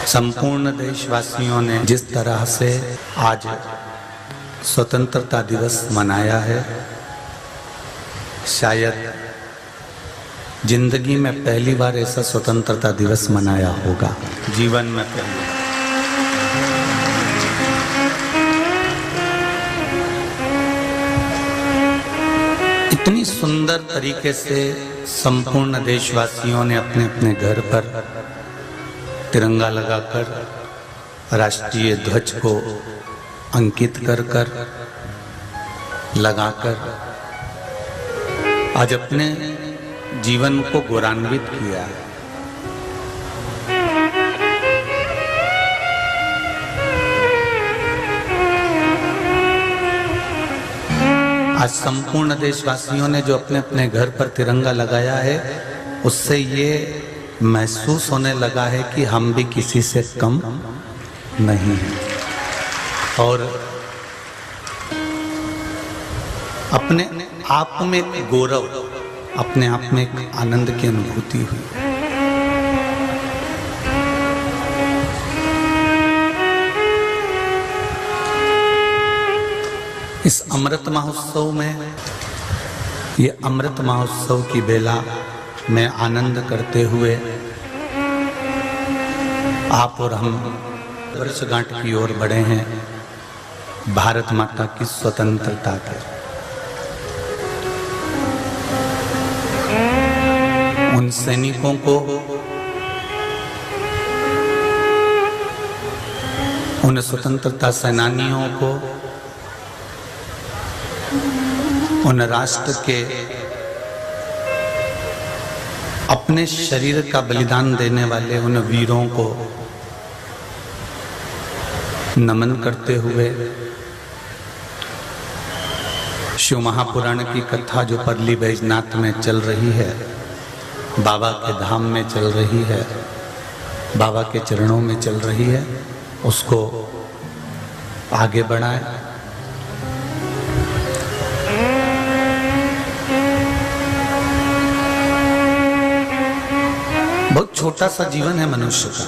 संपूर्ण देशवासियों ने जिस तरह से आज स्वतंत्रता दिवस मनाया है, शायद जिंदगी में पहली बार ऐसा स्वतंत्रता दिवस मनाया होगा, जीवन में पहली बार। इतनी सुंदर तरीके से संपूर्ण देशवासियों ने अपने अपने घर पर तिरंगा लगाकर राष्ट्रीय ध्वज को अंकित कर कर लगाकर आज अपने जीवन को गौरवान्वित किया। आज संपूर्ण देशवासियों ने जो अपने अपने घर पर तिरंगा लगाया है, उससे ये महसूस होने लगा है कि हम भी किसी से कम नहीं हैं और अपने आप में एक गौरव, अपने आप में एक आनंद की अनुभूति हुई। इस अमृत महोत्सव में, ये अमृत महोत्सव की बेला में आनंद करते हुए आप और हम वर्षगांठ की ओर बढ़े हैं भारत माता की स्वतंत्रता के। उन सैनिकों को, उन स्वतंत्रता सेनानियों को, उन राष्ट्र के अपने शरीर का बलिदान देने वाले उन वीरों को नमन करते हुए शिव महापुराण की कथा जो परली बैजनाथ में चल रही है, बाबा के धाम में चल रही है, बाबा के चरणों में चल रही है, उसको आगे बढ़ाए। बहुत छोटा सा जीवन है मनुष्य का,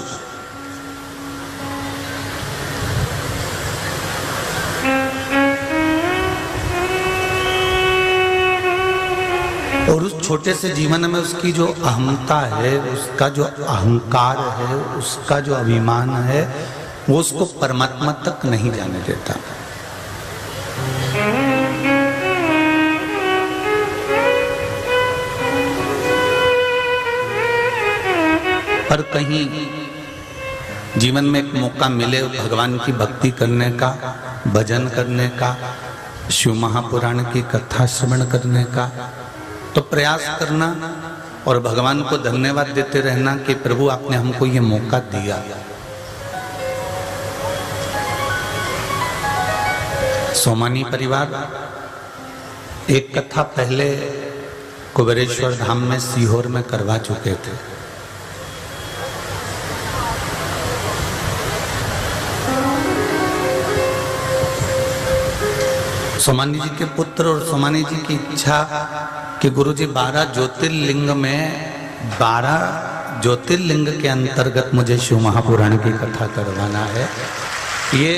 और उस छोटे से जीवन में उसकी जो अहमता है, उसका जो अहंकार है, उसका जो अभिमान है, वो उसको परमात्मा तक नहीं जाने देता। पर कहीं जीवन में एक मौका मिले भगवान की भक्ति करने का, भजन करने का, शिव महापुराण की कथा श्रवण करने का, तो प्रयास करना और भगवान को धन्यवाद देते रहना कि प्रभु आपने हमको ये मौका दिया। सोमानी परिवार एक कथा पहले कुबेरेश्वर धाम में सीहोर में करवा चुके थे। सोमानी जी के पुत्र और सोमानी जी की इच्छा कि गुरुजी 12 ज्योतिर्लिंग में 12 ज्योतिर्लिंग के अंतर्गत मुझे शिव महापुराण की कथा करवाना है। ये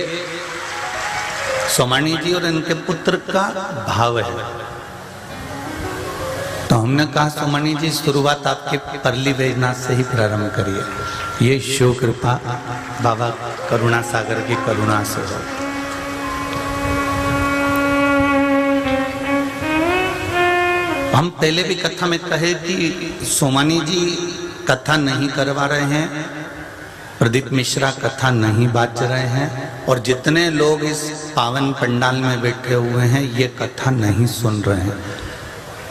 सोमानी जी और इनके पुत्र का भाव है। तो हमने कहा सोमानी जी शुरुआत आपके परली बैजनाथ से ही प्रारंभ करिए, ये शिव कृपा बाबा करुणा सागर की करुणा से हो। हम पहले भी कथा में कहे कि सोमानी जी कथा नहीं करवा रहे हैं, प्रदीप मिश्रा कथा नहीं बाज रहे हैं, और जितने लोग इस पावन पंडाल में बैठे हुए हैं ये कथा नहीं सुन रहे हैं।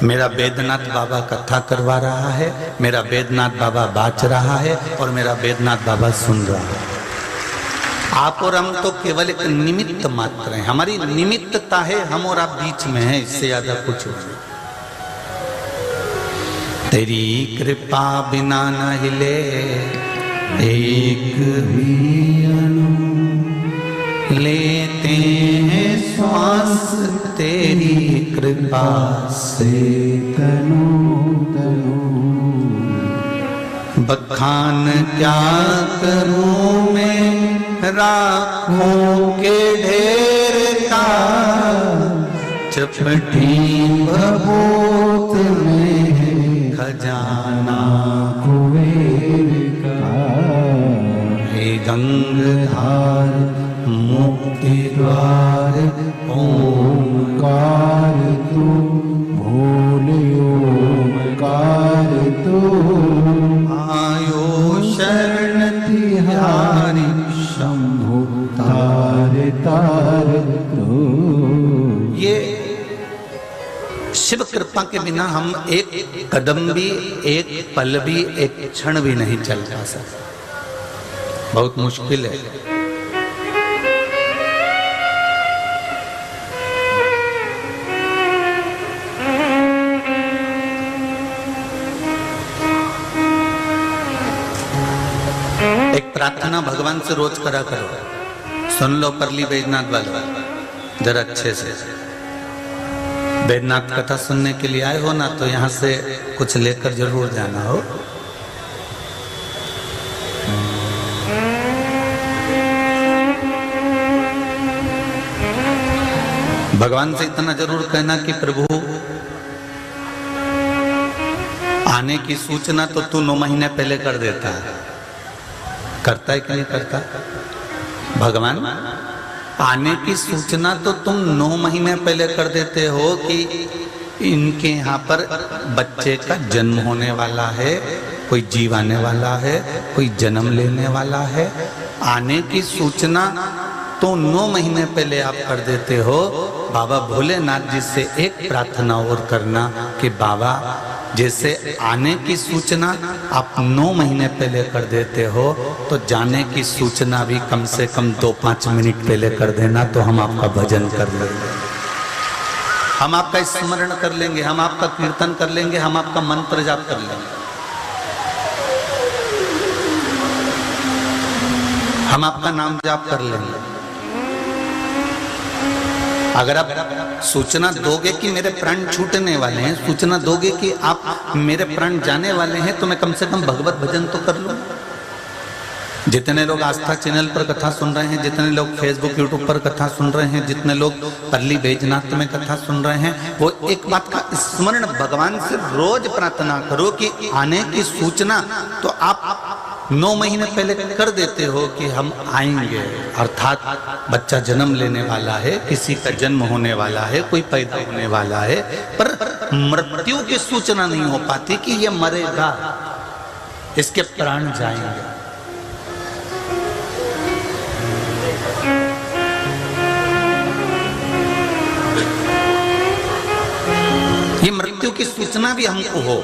मेरा बैद्यनाथ बाबा कथा करवा रहा है, मेरा बैद्यनाथ बाबा बाज रहा है और मेरा बैद्यनाथ बाबा सुन रहा है। आप और हम तो केवल एक निमित्त मात्र हैं, हमारी निमित्तता है, हम और आप बीच में हैं, इससे ज्यादा कुछ नहीं। तेरी कृपा बिना न हिले एक भी अणु, लेते हैं श्वास तेरी कृपा से तनु तनु। बखान क्या करूं राखों के ढेर का, चपटी भभूत में खजाना कुबेर का। हे गंगाधार मुक्ति द्वार ओंकार तू, भोले ओंकार तू। आयो शरण तिहारी शंभु तार तार तू। ये शिव कृपा के बिना हम एक कदम भी, एक पल भी, एक क्षण भी नहीं चल पा सकते। बहुत मुश्किल है। एक प्रार्थना भगवान से रोज करा करो। सुन लो परली बैजनाथ वाला जरा अच्छे से। बैजनाथ कथा सुनने के लिए आए हो ना, तो यहाँ से कुछ लेकर जरूर जाना हो। भगवान से इतना जरूर कहना कि प्रभु आने की सूचना तो तू 9 महीने पहले कर देता है। करता है कि नहीं करता? भगवान आने की सूचना तो तुम 9 महीने पहले कर देते हो कि इनके यहाँ पर बच्चे का जन्म होने वाला है, कोई जीव आने वाला है, कोई जन्म लेने वाला है। आने की सूचना तो 9 महीने पहले आप कर देते हो। बाबा भोलेनाथ जी से एक प्रार्थना और करना कि बाबा जैसे आने की सूचना आप 9 महीने पहले कर देते हो, तो जाने की सूचना भी कम से कम 2-5 मिनट पहले कर देना, तो हम आपका भजन कर लेंगे, हम आपका स्मरण कर लेंगे, हम आपका कीर्तन कर लेंगे, हम आपका मंत्र जाप कर लेंगे, हम आपका नाम जाप कर लेंगे। अगर आप सूचना दोगे कि मेरे प्राण छूटने वाले हैं, सूचना दोगे कि आप मेरे प्राण जाने वाले हैं, तो मैं कम से कम भगवत भजन तो कर लूं। जितने लोग आस्था चैनल पर कथा सुन रहे हैं, जितने लोग फेसबुक यूट्यूब पर कथा सुन रहे हैं, जितने लोग परली बैजनाथ में कथा सुन रहे हैं, वो एक बात का स्मरण भगवान से रोज प्रार्थना करो कि आने की सूचना तो आप 9 महीने पहले कर देते हो कि हम आएंगे, अर्थात बच्चा जन्म लेने वाला है, किसी का जन्म होने वाला है, कोई पैदा होने वाला है, पर मृत्यु की सूचना नहीं हो पाती कि ये मरेगा, इसके प्राण जाएंगे। ये मृत्यु की सूचना भी हमको हो।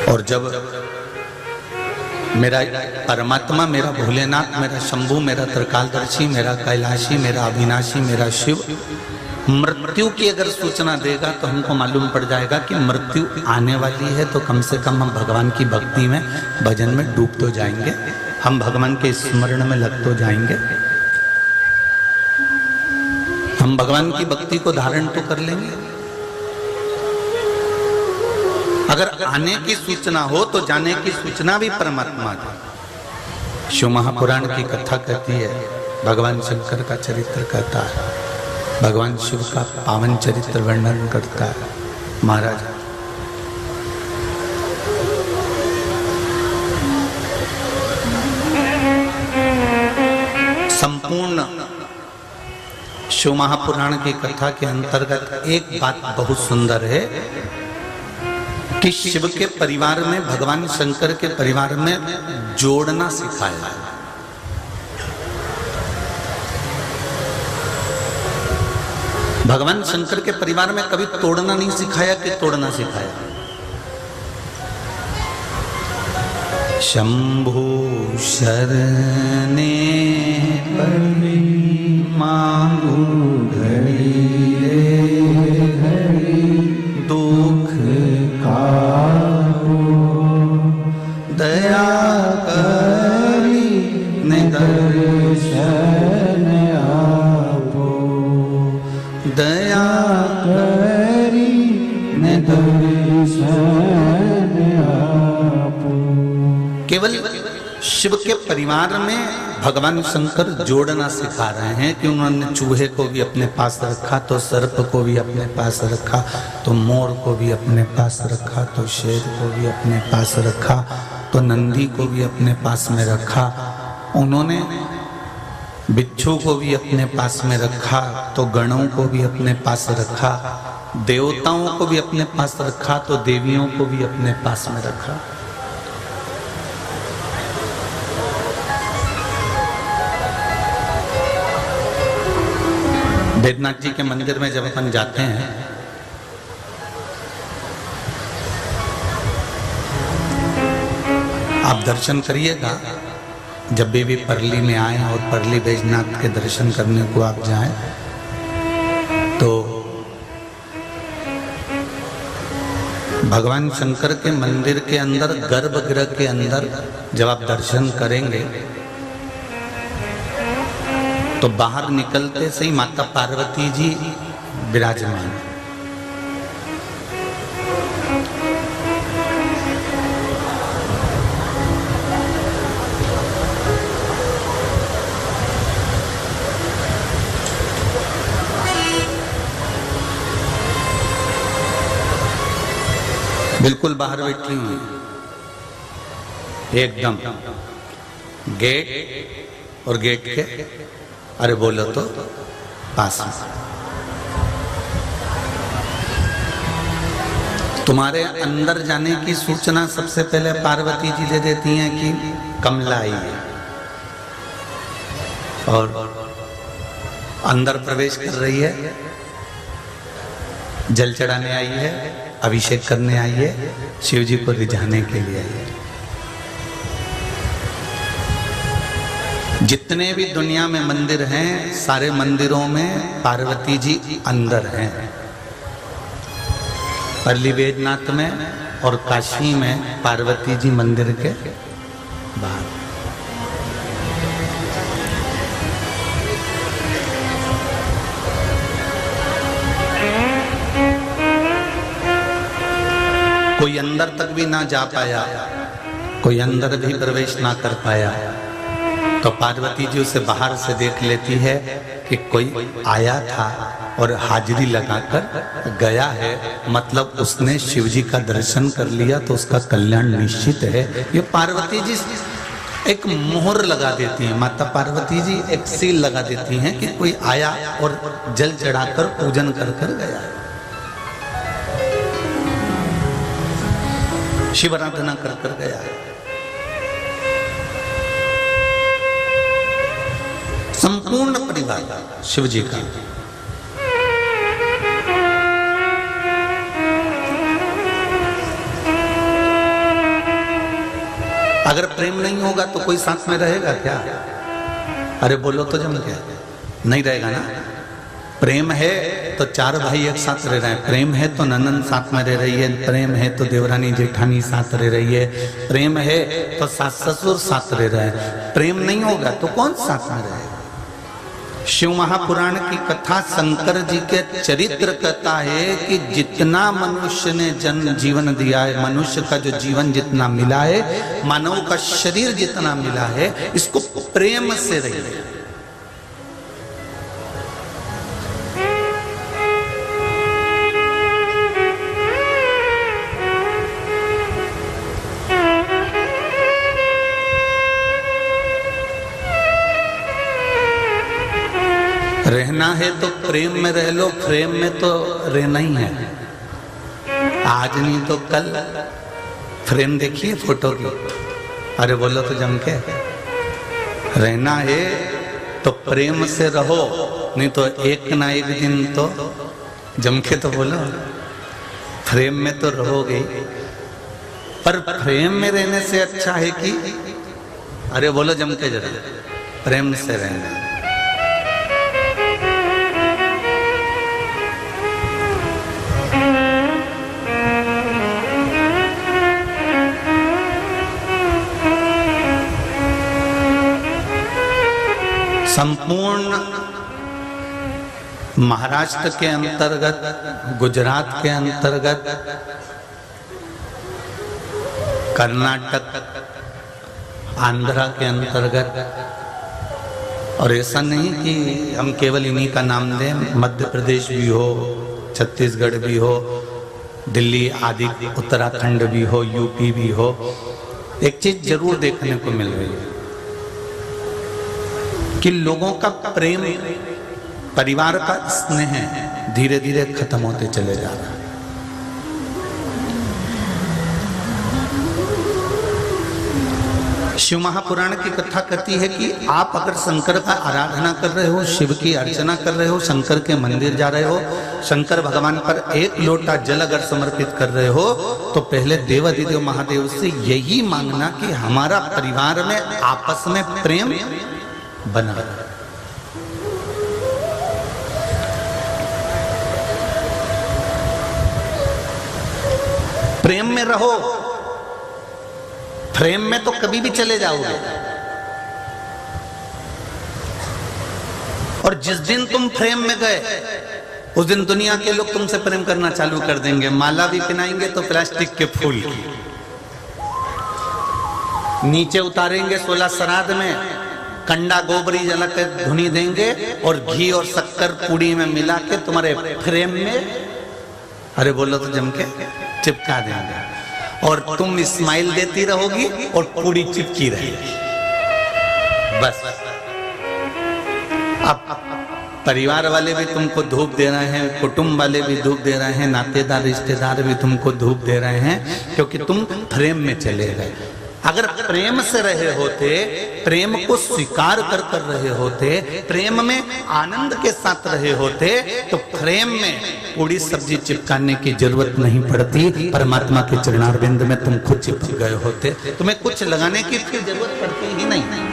और जब मेरा परमात्मा, मेरा भोलेनाथ, मेरा शंभू, मेरा त्रिकालदर्शी, मेरा कैलाशी, मेरा अविनाशी, मेरा शिव मृत्यु की अगर सूचना देगा, तो हमको मालूम पड़ जाएगा कि मृत्यु आने वाली है, तो कम से कम हम भगवान की भक्ति में, भजन में डूब तो जाएंगे, हम भगवान के स्मरण में लग तो जाएंगे, हम भगवान की भक्ति को धारण तो कर लेंगे। अगर आने की सूचना हो तो जाने की सूचना भी परमात्मा की। शिव महापुराण की कथा कहती है, भगवान शंकर का चरित्र कहता है, भगवान शिव का पावन चरित्र वर्णन करता है। महाराज संपूर्ण शिव महापुराण की कथा के अंतर्गत एक बात बहुत सुंदर है कि शिव के परिवार में, भगवान शंकर के परिवार में जोड़ना सिखाया है। भगवान शंकर के परिवार में कभी तोड़ना नहीं सिखाया कि तोड़ना सिखाया। शंभु शरणे परि मांगू घड़ी घड़ी दुख काहू दया करी दर्शन आपो दया करी दर्शन आपो। केवल शिव के परिवार में भगवान शंकर जोड़ना सिखा रहे हैं कि उन्होंने चूहे को भी अपने पास रखा, तो सर्प को भी अपने पास रखा, तो मोर को भी अपने पास रखा, तो शेर को भी अपने पास रखा, तो नंदी को भी अपने पास में रखा, उन्होंने बिच्छू को भी अपने पास में रखा, तो गणों को भी अपने पास रखा, देवताओं को भी अपने पास रखा, तो देवियों को भी अपने पास में रखा। बैद्यनाथ जी के मंदिर में जब अपन जाते हैं आप दर्शन करिएगा, जब भी परली में आए और परली बैजनाथ के दर्शन करने को आप जाएं तो भगवान शंकर के मंदिर के अंदर गर्भगृह के अंदर जब आप दर्शन करेंगे तो बाहर निकलते से ही माता पार्वती जी विराजमान। बिल्कुल बाहर बैठी हुई एकदम गेट और गेट के अरे बोलो तो पास में। तुम्हारे अंदर जाने की सूचना सबसे पहले पार्वती जी दे देती हैं कि कमला आई है और अंदर प्रवेश कर रही है, जल चढ़ाने आई है, अभिषेक करने आई है, शिव जी को रिझाने के लिए आई है। जितने भी दुनिया में मंदिर हैं सारे मंदिरों में पार्वती जी अंदर हैं। परली बैजनाथ में और काशी में पार्वती जी मंदिर के बाहर। कोई अंदर तक भी ना जा पाया, कोई अंदर भी प्रवेश ना कर पाया, तो पार्वती जी उसे बाहर से देख लेती है कि कोई आया था और हाजिरी लगाकर गया है, मतलब उसने शिव जी का दर्शन कर लिया तो उसका कल्याण निश्चित है। ये पार्वती जी एक मोहर लगा देती हैं, माता पार्वती जी एक सील लगा देती हैं कि कोई आया और जल चढ़ाकर पूजन कर कर गया है, शिवाराधना कर कर गया है। संपूर्ण परिवार शिव जी का। अगर प्रेम नहीं होगा तो कोई साथ में रहेगा क्या? अरे बोलो तो जम के नहीं रहेगा ना। प्रेम है तो चार भाई एक साथ रह रहे हैं, प्रेम है तो ननंद साथ में रह रही है, प्रेम है तो देवरानी जेठानी साथ रह रही है, प्रेम है तो सास ससुर साथ रह रहे हैं। प्रेम नहीं होगा तो कौन साथ में रहेगा? शिव महापुराण की कथा शंकर जी के चरित्र कथा है कि जितना मनुष्य ने जन्म जीवन दिया है, मनुष्य का जो जीवन जितना मिला है, मानव का शरीर जितना मिला है, इसको प्रेम से रहिए। रहना है तो प्रेम में रह लो, प्रेम में तो रहना ही है। आज नहीं तो कल फ्रेम देखिए फोटो की, अरे बोलो तो जम के। रहना है तो प्रेम से रहो, नहीं तो एक ना एक दिन तो जम के तो बोलो। फ्रेम में तो रहोगे, पर प्रेम में रहने से अच्छा है कि अरे बोलो जम के जरा प्रेम से रहना। संपूर्ण महाराष्ट्र के अंतर्गत, गुजरात के अंतर्गत, कर्नाटक, आंध्रा के अंतर्गत। और ऐसा नहीं कि हम केवल इन्हीं का नाम दें, मध्य प्रदेश भी हो, छत्तीसगढ़ भी हो, दिल्ली आदि उत्तराखंड भी हो, यूपी भी हो, एक चीज जरूर देखने को मिल रही है कि लोगों का प्रेम, परिवार का स्नेह धीरे धीरे खत्म होते चले जा रहा है। शिव महापुराण की कथा कहती है कि आप अगर शंकर का आराधना कर रहे हो, शिव की अर्चना कर रहे हो, शंकर के मंदिर जा रहे हो, शंकर भगवान पर एक लोटा जल अगर समर्पित कर रहे हो, तो पहले देवाधिदेव महादेव से यही मांगना कि हमारा परिवार में आपस में प्रेम बना रहे। प्रेम में रहो, फ्रेम में तो कभी भी चले जाओगे। और जिस दिन तुम फ्रेम में गए, उस दिन दुनिया के लोग तुमसे प्रेम करना चालू कर देंगे। माला भी पहनाएंगे तो प्लास्टिक के फूल की, नीचे उतारेंगे 16 श्राद्ध में, कंडा गोबरी जला के धुनी देंगे और घी और शक्कर पूड़ी में मिला के तुम्हारे फ्रेम में, अरे बोलो तो जम के चिपका देंगे। और तुम स्माइल देती रहोगी और पूरी चिपकी रहेगी। बस अब परिवार वाले भी तुमको धूप दे रहे हैं, कुटुंब वाले भी धूप दे रहे हैं, नातेदार रिश्तेदार भी तुमको धूप दे रहे हैं, क्योंकि तुम प्रेम में चले गए। अगर प्रेम से रहे होते, प्रेम को स्वीकार कर कर रहे होते, प्रेम में आनंद के साथ रहे होते, तो प्रेम में पूरी सब्जी चिपकाने की जरूरत नहीं पड़ती। परमात्मा के चरणारविंद में तुम खुद चिपक गए होते, तुम्हें कुछ लगाने की फिर जरूरत पड़ती ही नहीं।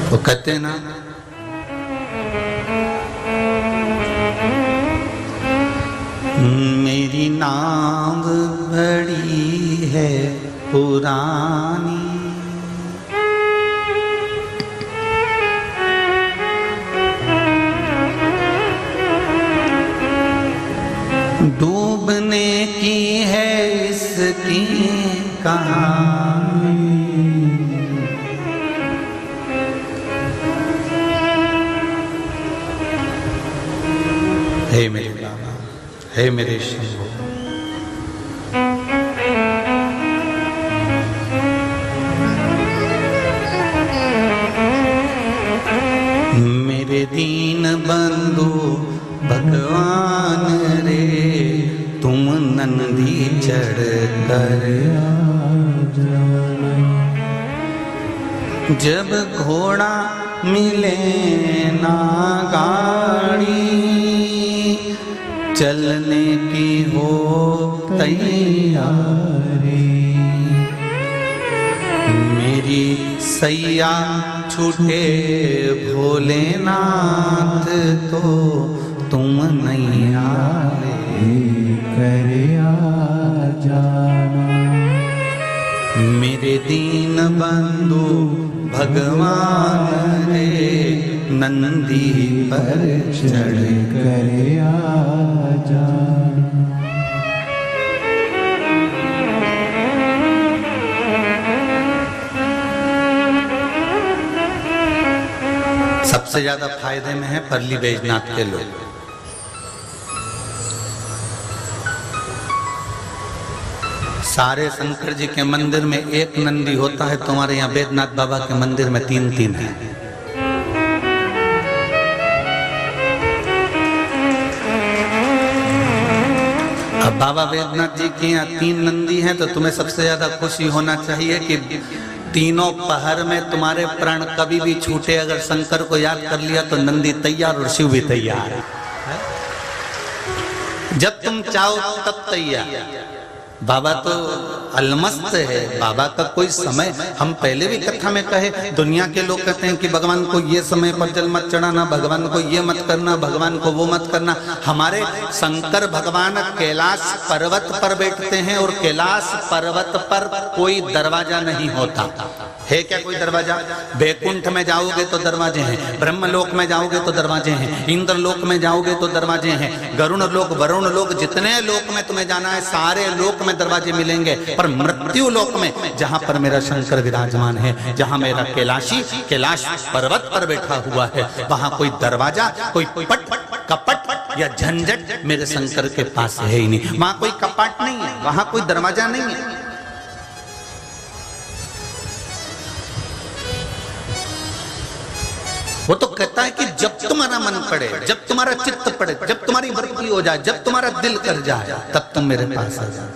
वो कहते हैं ना, मेरी नाव बड़ी है पुरानी, डूबने की है इसकी कहानी। हे मेरे बाबा, हे मेरे शंभू, मेरे दीन बंधु भगवान रे, तुम नंदी चढ़ कर जब घोड़ा मिले ना गाड़ी, चलने की हो तैयारी, मेरी सैया छूटे भोलेनाथ, तो तुम नहीं आए कर आ जाना। मेरे दीन बंधु भगवान रे, नंदी पर चढ़ कर आ जाना। सबसे ज्यादा फायदे में है परली बैजनाथ के लोग। सारे शंकर जी के मंदिर में एक नंदी होता है, तुम्हारे यहाँ बैजनाथ बाबा के मंदिर में 3-3 है। अब बाबा बैजनाथ जी के यहाँ 3 नंदी हैं, तो तुम्हें सबसे ज्यादा खुशी होना चाहिए कि तीनों पहर में तुम्हारे प्राण कभी भी छूटे, अगर शंकर को याद कर लिया तो नंदी तैयार और शिव भी तैयार। जब तुम चाहो तब तैयार। बाबा तो अलमस्त है, बाबा का कोई समय, हम पहले भी कथा में कहे, दुनिया के लोग कहते हैं कि भगवान को ये समय पर जल मत चढ़ाना, भगवान को ये मत करना, भगवान को वो मत करना। हमारे शंकर भगवान कैलाश पर्वत पर बैठते हैं और कैलाश पर्वत पर कोई दरवाजा नहीं होता है। क्या कोई दरवाजा? बैकुंठ में जाओगे तो दरवाजे हैं, ब्रह्मलोक में जाओगे तो दरवाजे हैं, इंद्रलोक में जाओगे तो दरवाजे हैं, गरुण लोक, वरुण लोक, जितने लोक में तुम्हें जाना है सारे लोक में दरवाजे मिलेंगे। पर मृत्यु लोक में, जहां पर मेरा शंकर विराजमान है, जहां मेरा कैलाशी कैलाश पर्वत पर बैठा हुआ है, वहां कोई दरवाजा, कोई पट कपट या झंझट मेरे शंकर के पास है ही नहीं। वहां कोई कपाट नहीं है, वहां कोई दरवाजा नहीं है। वो तो कहता है कि जब तुम्हारा मन पड़े, जब तुम्हारा चित्त पड़े, जब तुम्हारी वृत्ति हो जाए, जब तुम्हारा दिल कर जाए, तब तुम मेरे पास आ जाओ।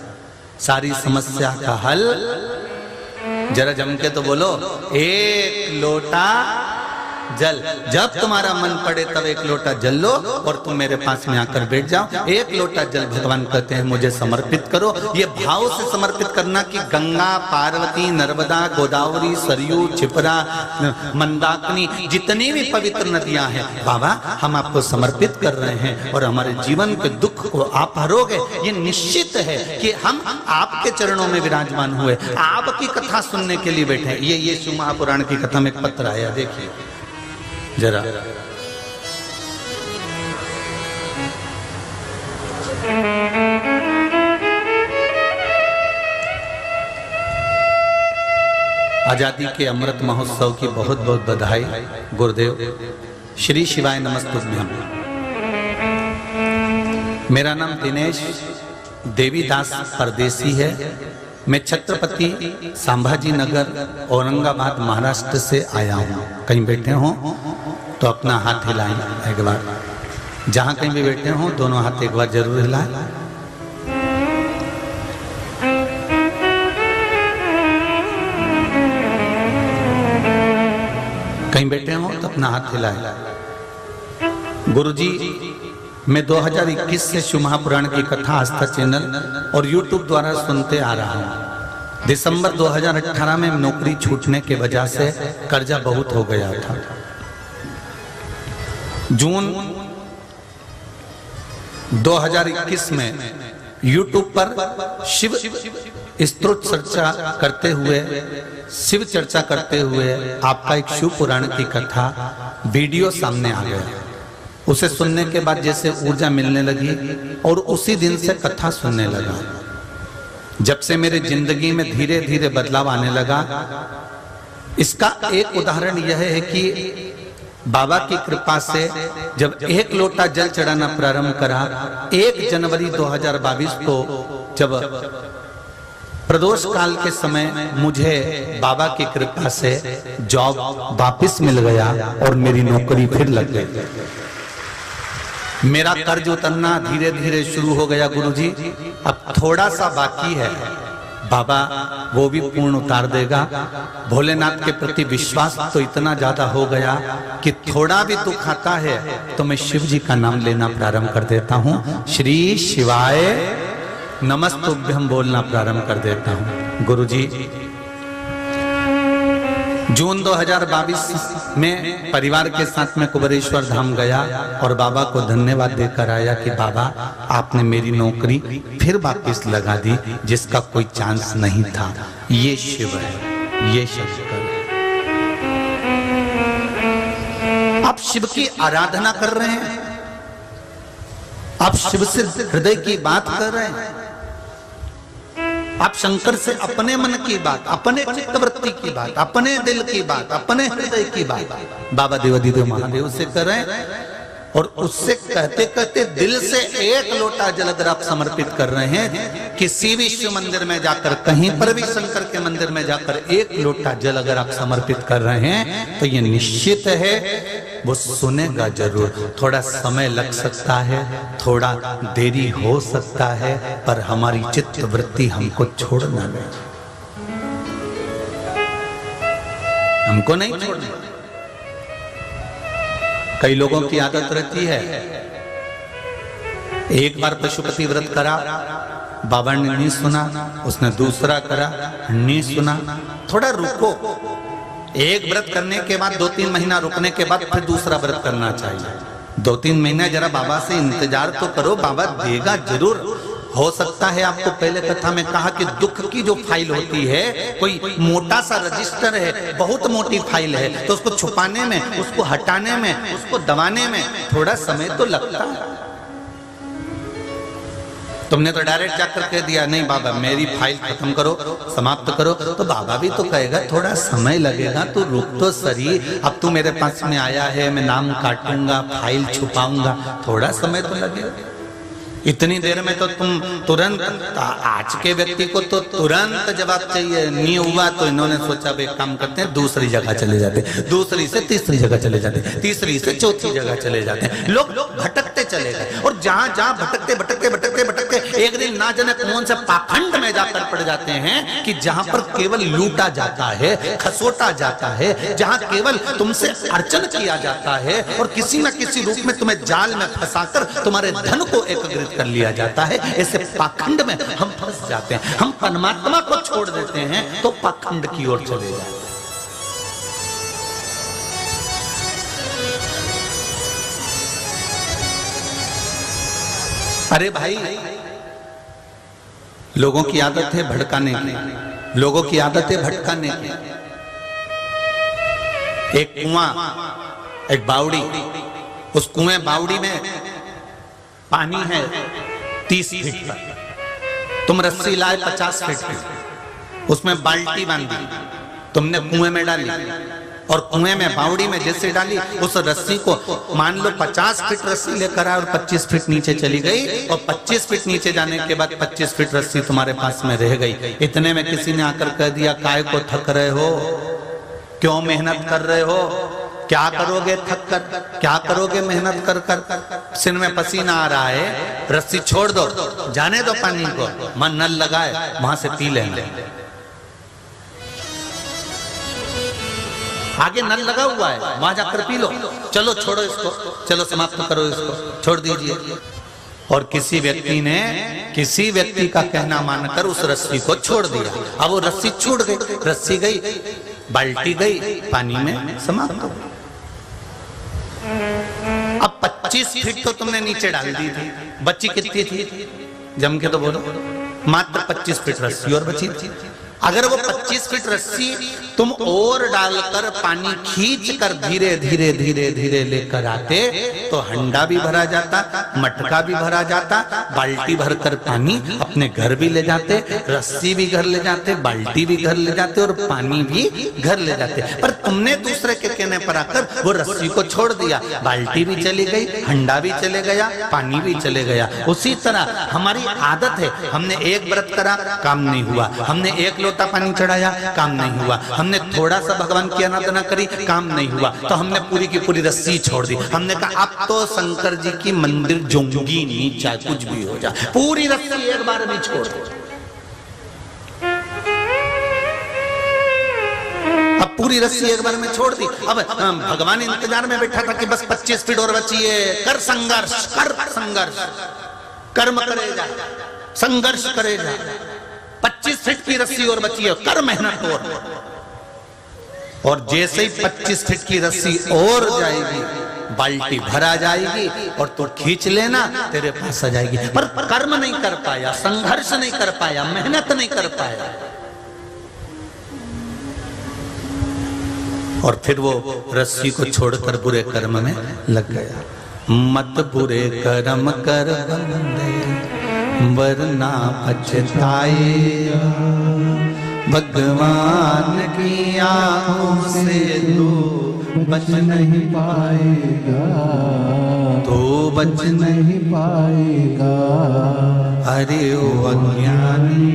सारी समस्या का हल जरा जम के तो बोलो, एक लोटा जल। जब तुम्हारा मन पड़े तब एक लोटा जल लो और तुम मेरे पास में आकर बैठ जाओ। एक लोटा जल भगवान कहते हैं मुझे समर्पित करो। ये भाव से समर्पित करना कि गंगा, पार्वती, नर्मदा, गोदावरी, सरयू, छिपरा, मंदाकिनी, जितनी भी पवित्र नदियां हैं, बाबा हम आपको समर्पित कर रहे हैं और हमारे जीवन के दुख को आप हरोगे। ये निश्चित है कि हम आपके चरणों में विराजमान हुए, आपकी कथा सुनने के लिए बैठे। ये शिव महापुराण की कथा में एक पत्र आया, देखिए जरा। आजादी के अमृत महोत्सव की बहुत बहुत बधाई गुरुदेव। श्री शिवाय नमस्तुभ्यम। मेरा नाम दिनेश देवीदास परदेसी है। मैं छत्रपति संभाजी नगर औरंगाबाद महाराष्ट्र से आया हूँ। कहीं बैठे हों तो अपना हाथ हिलाएं एक बार। जहाँ कहीं भी बैठे हों दोनों हाथ एक बार जरूर हिलाएं। कहीं बैठे हों तो अपना हाथ हिलाएं। गुरुजी, मैं 2021 से शिव महापुराण की कथा आस्था चैनल और YouTube द्वारा सुनते आ रहा हूँ। दिसंबर 2018 में नौकरी छूटने के वजह से कर्जा बहुत हो गया था। जून 2021 में YouTube पर शिव स्तोत्र चर्चा करते हुए, शिव चर्चा करते हुए आपका एक शिव पुराण की कथा वीडियो सामने आ गया। उसे सुनने के बाद जैसे ऊर्जा मिलने लगी और उसी दिन से कथा सुनने लगा। जब से मेरे जिंदगी में धीरे धीरे बदलाव आने लगा। इसका एक उदाहरण यह है कि बाबा की कृपा से जब एक लोटा जल चढ़ाना प्रारंभ करा, 1 जनवरी 2022 को जब प्रदोष काल के समय मुझे बाबा की कृपा से जॉब वापस मिल गया और मेरी नौकरी फिर लग गई। मेरा कर्ज उतरना धीरे धीरे शुरू हो गया गुरुजी। अब थोड़ा सा बाकी है, बाबा वो भी पूर्ण उतार देगा। भोलेनाथ के प्रति विश्वास तो इतना ज्यादा हो गया कि थोड़ा भी दुख आता है तो मैं शिव जी का नाम लेना प्रारंभ कर देता हूँ। श्री शिवाय नमस्तुभ्यम बोलना प्रारंभ कर देता हूँ। गुरुजी, जून 2022 में परिवार के साथ में कुबेरेश्वर धाम गया और बाबा को धन्यवाद देकर आया कि बाबा आपने मेरी नौकरी फिर वापस लगा दी, जिसका कोई चांस नहीं था। ये शिव है, ये शंकर है। आप शिव की आराधना कर रहे हैं, आप शिव से हृदय की बात कर रहे हैं, आप शंकर से अपने मन की बात, अपने चित्तवृत्ति की बात, अपने दिल की बात, अपने हृदय की बात बाबा देवाधिदेव महादेव से कर रहे हैं। और उससे कहते कहते दिल से एक लोटा जल अगर आप समर्पित कर रहे हैं, किसी भी शिव मंदिर में जाकर, कहीं पर भी शंकर के मंदिर में जाकर एक लोटा जल अगर आप समर्पित कर रहे हैं तो ये निश्चित है वो सुनेगा जरूर। थोड़ा समय लग सकता है, थोड़ा देरी हो सकता है, पर हमारी चित्त वृत्ति हमको छोड़ना नहीं, हमको नहीं छोड़ना। कई लोगों की आदत रहती है, एक बार पशुपति व्रत करा, बाबा ने नहीं सुना, उसने दूसरा करा, नहीं सुना। थोड़ा रुको, एक व्रत करने के बाद 2-3 महीना रुकने के बाद फिर दूसरा व्रत करना चाहिए। 2-3 महीना जरा बाबा से इंतजार तो करो, बाबा देगा जरूर। हो सकता है आपको पहले कथा में कहा कि दुख की जो फाइल होती है, कोई मोटा सा रजिस्टर है, बहुत मोटी फाइल है, तो उसको छुपाने में, उसको हटाने में, उसको दबाने में थोड़ा समय तो लगता है। तुमने तो डायरेक्ट जाकर कह दिया नहीं बाबा मेरी फाइल खत्म करो, समाप्त करो, तो बाबा भी तो कहेगा थोड़ा समय लगेगा, तो रुक तो सही। अब तू मेरे पास में आया है, मैं नाम काटूंगा, फाइल छुपाऊंगा, थोड़ा समय तो लगेगा। इतनी देर में तो तुम तुरंत, आज के व्यक्ति को तो तुरंत जवाब चाहिए। नहीं हुआ तो इन्होंने सोचा भाई काम करते हैं, दूसरी जगह चले जाते, दूसरी से तीसरी जगह चले जाते, तीसरी से चौथी जगह चले जाते। लोग भटकते चले गए, और जहां जहां भटकते भटकते भटकते भटकते एक दिन ना जाने कौन से पाखंड में जाकर पड़ जाते हैं कि जहां पर केवल लूटा जाता है, खसोटा जाता है, जहां केवल तुमसे अर्चन किया जाता है और किसी न किसी रूप में तुम्हें जाल में फंसाकर तुम्हारे धन को एकत्रित कर लिया जाता है। ऐसे पाखंड में हम फंस जाते हैं। हम परमात्मा को छोड़ देते हैं तो पाखंड की ओर चले जाते हैं। अरे भाई, लोगों की आदत है भड़काने की, लोगों की आदत है भटकाने की। एक कुआं, एक बावड़ी, उस कुएं बावड़ी में पानी है 30 फीट पर, तुम रस्सी लाए 50 फीट की, उसमें बाल्टी बांधी, तुमने कुएं में डाली, और कुएं में बावड़ी में जैसे डाली, उस रस्सी को मान लो 50 फीट रस्सी लेकर आए और 25 फीट नीचे चली गई, और 25 फीट नीचे जाने के बाद 25 फीट रस्सी तुम्हारे पास में रह गई। इतने में किसी ने आकर कह दिया काय को थक रहे हो, क्यों मेहनत कर रहे हो, क्या करोगे थक कर, क्या करोगे मेहनत कर कर, सिर में पसीना आ रहा है, रस्सी छोड़ दो, जाने दो पानी को, मन नल लगाए वहां से पी लेंगे। आगे नल लगा हुआ है, वहां जाकर पी लो, चलो छोड़ो इसको, चलो समाप्त करो इसको, छोड़ दीजिए। और किसी व्यक्ति का कहना मानकर उस रस्सी को छोड़ दिया। अब वो रस्सी छूट गई, रस्सी गई, बाल्टी गई, पानी में समाप्त हो गई। अब 25 फीट तो तुमने नीचे डाल दी थी, बची कितनी थी? जम के तो बोलो, मात्र 25 फीट रस्सी और बची थी। अगर वो 25 फीट रस्सी तुम और डालकर पानी खींच कर धीरे धीरे धीरे धीरे लेकर आते तो हंडा भी भरा जाता, मटका भी भरा जाता, बाल्टी भरकर पानी अपने घर भी ले जाते, रस्सी भी घर ले जाते, बाल्टी भी घर ले जाते और पानी भी घर ले जाते। पर तुमने दूसरे के कहने पर आकर वो रस्सी को छोड़ दिया, बाल्टी भी चली गई, हंडा भी चले गया, पानी भी चले गया। उसी तरह हमारी आदत है, हमने एक व्रत करा, काम नहीं हुआ, हमने एक लोटा पानी चढ़ाया, काम नहीं हुआ, हमने थोड़ा सा भगवान की आराधना करी, काम नहीं हुआ, तो हमने पूरी की पूरी रस्सी छोड़ दी। हमने कहा अब तो शंकर जी की मंदिर जोंगी नहीं, चाहे कुछ भी हो जाए, पूरी रस्सी एक बार में छोड़ दी। अब पूरी रस्सी एक बार में छोड़ दी। अब भगवान इंतजार में बैठा था कि बस 25 फीट और बची है, कर संघर्ष, कर संघर्ष, कर्म करेगा, संघर्ष करेगा, 25 फीट की रस्सी और बची है, कर मेहनत और जैसे ही 25 फीट की रस्सी और जाएगी, बाल्टी भरा जाएगी और तू खींच लेना, तेरे पास आ जाएगी। पर कर्म नहीं कर पाया, संघर्ष नहीं कर पाया, मेहनत नहीं कर पाया, और फिर वो रस्सी को छोड़कर बुरे कर्म में लग गया। मत बुरे कर्म कर बंदे वरना पछताएगा, भगवान की आँखों से तू बच नहीं पाएगा, तो बच नहीं पाएगा। अरे ओ अज्ञानी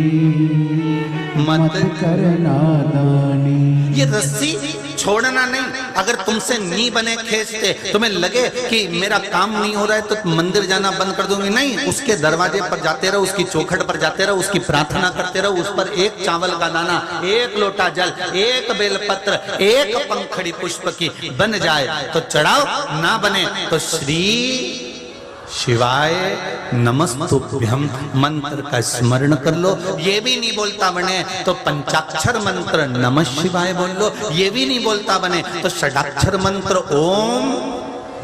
मत करना दानी। ये रस्सी छोड़ना नहीं, अगर तुमसे नी बने खींचते, तुम्हें लगे कि मेरा काम नहीं हो रहा है तो मंदिर जाना बंद कर दूंगी, नहीं, उसके दरवाजे पर जाते रहो, उसकी चौखट पर जाते रहो, उसकी प्रार्थना करते रहो, उस पर एक चावल का दाना, एक लोटा जल, एक बेलपत्र, एक पंखड़ी पुष्प की बन जाए तो चढ़ाओ, ना बने तो श्री शिवाय नमस्तुभ्यम मंत्र का स्मरण कर लो। ये भी नहीं बोलता बने तो पंचाक्षर मंत्र नमः शिवाय बोल लो। ये भी नहीं बोलता बने तो षडाक्षर मंत्र ओम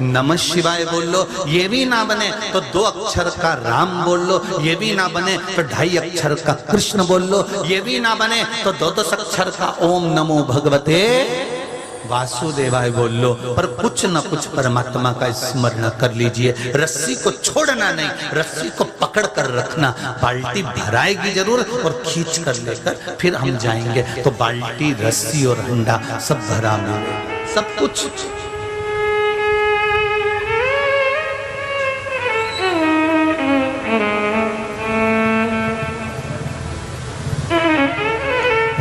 नमः शिवाय बोल लो। ये भी ना बने तो 2 अक्षर का राम बोल लो। ये भी ना बने तो 2.5 अक्षर का कृष्ण बोल लो। ये भी ना बने तो 2 अक्षर का ओम नमो भगवते वासुदेवाय बोल लो। पर कुछ न कुछ परमात्मा का स्मरण कर लीजिए। रस्सी को छोड़ना नहीं, रस्सी को पकड़ कर रखना। बाल्टी भराएगी जरूर और खींच कर लेकर फिर हम जाएंगे तो बाल्टी, रस्सी और हंडा सब भरा मिलेगा, सब कुछ।